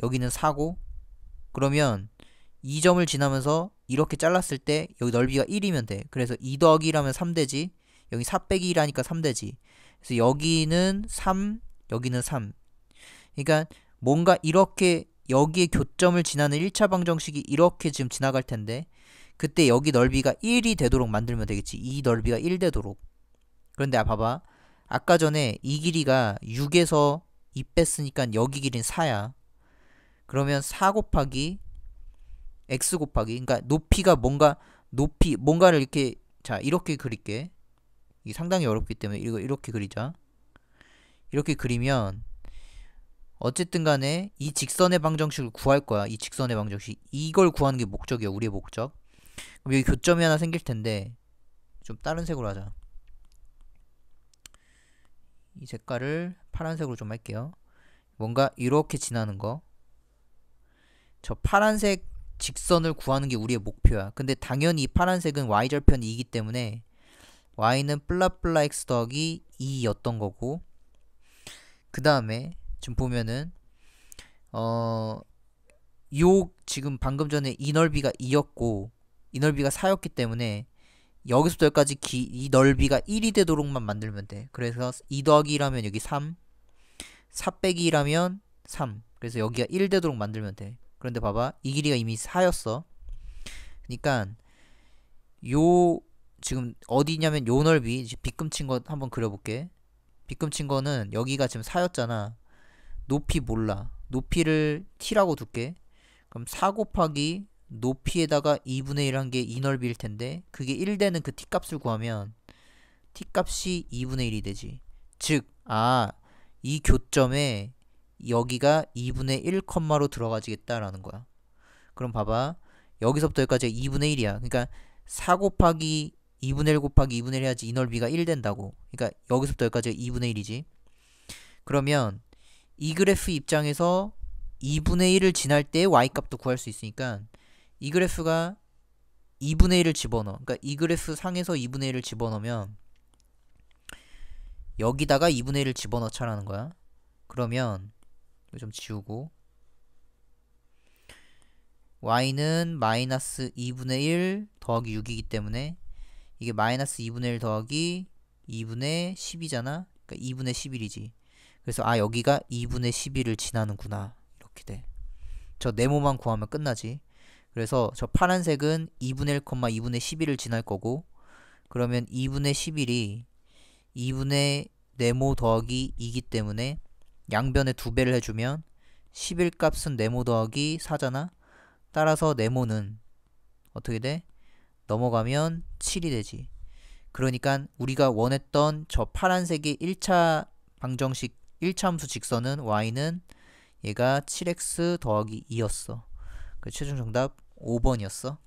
여기는 4고 그러면 2점을 지나면서 이렇게 잘랐을 때 여기 넓이가 1이면 돼. 그래서 2 더하기 1하면 3되지. 여기 4 빼기 1하니까 3되지. 그래서 여기는 3, 여기는 3. 그러니까 뭔가 이렇게 여기에 교점을 지나는 1차 방정식이 이렇게 지금 지나갈 텐데 그때 여기 넓이가 1이 되도록 만들면 되겠지. 이 넓이가 1 되도록. 그런데 봐봐. 아까 전에 이 길이가 6에서 2 뺐으니까 여기 길이는 4야. 그러면 4 곱하기 x 곱하기 그러니까 높이가 뭔가를 이렇게 자 이렇게 그릴게. 이게 상당히 어렵기 때문에 이거 이렇게 그리자. 이렇게 그리면 어쨌든 간에 이 직선의 방정식을 구할 거야. 이 직선의 방정식. 이걸 구하는 게 목적이야. 우리의 목적. 그럼 여기 교점이 하나 생길 텐데 좀 다른 색으로 하자. 이 색깔을 파란색으로 좀 할게요. 뭔가 이렇게 지나는 거. 저 파란색 직선을 구하는 게 우리의 목표야. 근데 당연히 이 파란색은 y절편 2이기 때문에 y는 플라플라 x 더하기 2였던 거고, 그 다음에 지금 보면은 요 지금 방금 전에 이 넓이가 2였고 이 넓이가 4였기 때문에 여기서부터 여기까지 이 넓이가 1이 되도록만 만들면 돼. 그래서 2 더하기 1하면 여기 3, 4 빼기 1하면 3. 그래서 여기가 1 되도록 만들면 돼. 그런데 봐봐, 이 길이가 이미 4였어. 그러니까 요 지금 어디냐면 요 넓이, 빗금친 거 한번 그려볼게. 빗금친 거는 여기가 지금 4였잖아. 높이 몰라. 높이를 t라고 둘게. 그럼 4 곱하기 높이에다가 2분의 1 한 게 이 넓이일 텐데, 그게 1 되는 그 t값을 구하면 t값이 2분의 1이 되지. 즉, 이 교점에 여기가 2분의 1 컴마로 들어가지겠다라는 거야. 그럼 봐봐, 여기서부터 여기까지가 2분의 1이야. 그러니까 4 곱하기 2분의 1 곱하기 2분의 1 해야지 이 넓이가 1 된다고. 그러니까 여기서부터 여기까지가 2분의 1이지. 그러면 이 그래프 입장에서 2분의 1을 지날 때 y값도 구할 수 있으니까 이 그래프가 2분의 1을 집어넣어. 그러니까 이 그래프 상에서 2분의 1을 집어넣으면 여기다가 2분의 1을 집어넣자라는 거야. 그러면 이거 좀 지우고, y는 마이너스 2분의 1 더하기 6이기 때문에 이게 마이너스 2분의 1 더하기 2분의 10이잖아. 그러니까 2분의 11이지. 그래서 여기가 2분의 11을 지나는구나. 이렇게 돼. 저 네모만 구하면 끝나지. 그래서 저 파란색은 2분의 1, 2분의 11을 지날 거고, 그러면 2분의 11이 2분의 네모 더하기 2기 때문에 양변에 2배를 해주면 11 값은 네모 더하기 4잖아. 따라서 네모는 어떻게 돼? 넘어가면 7이 되지. 그러니까 우리가 원했던 저 파란색의 1차 방정식 1차 함수 직선은 y는 얘가 7x 더하기 2였어. 그 최종 정답 5번이었어.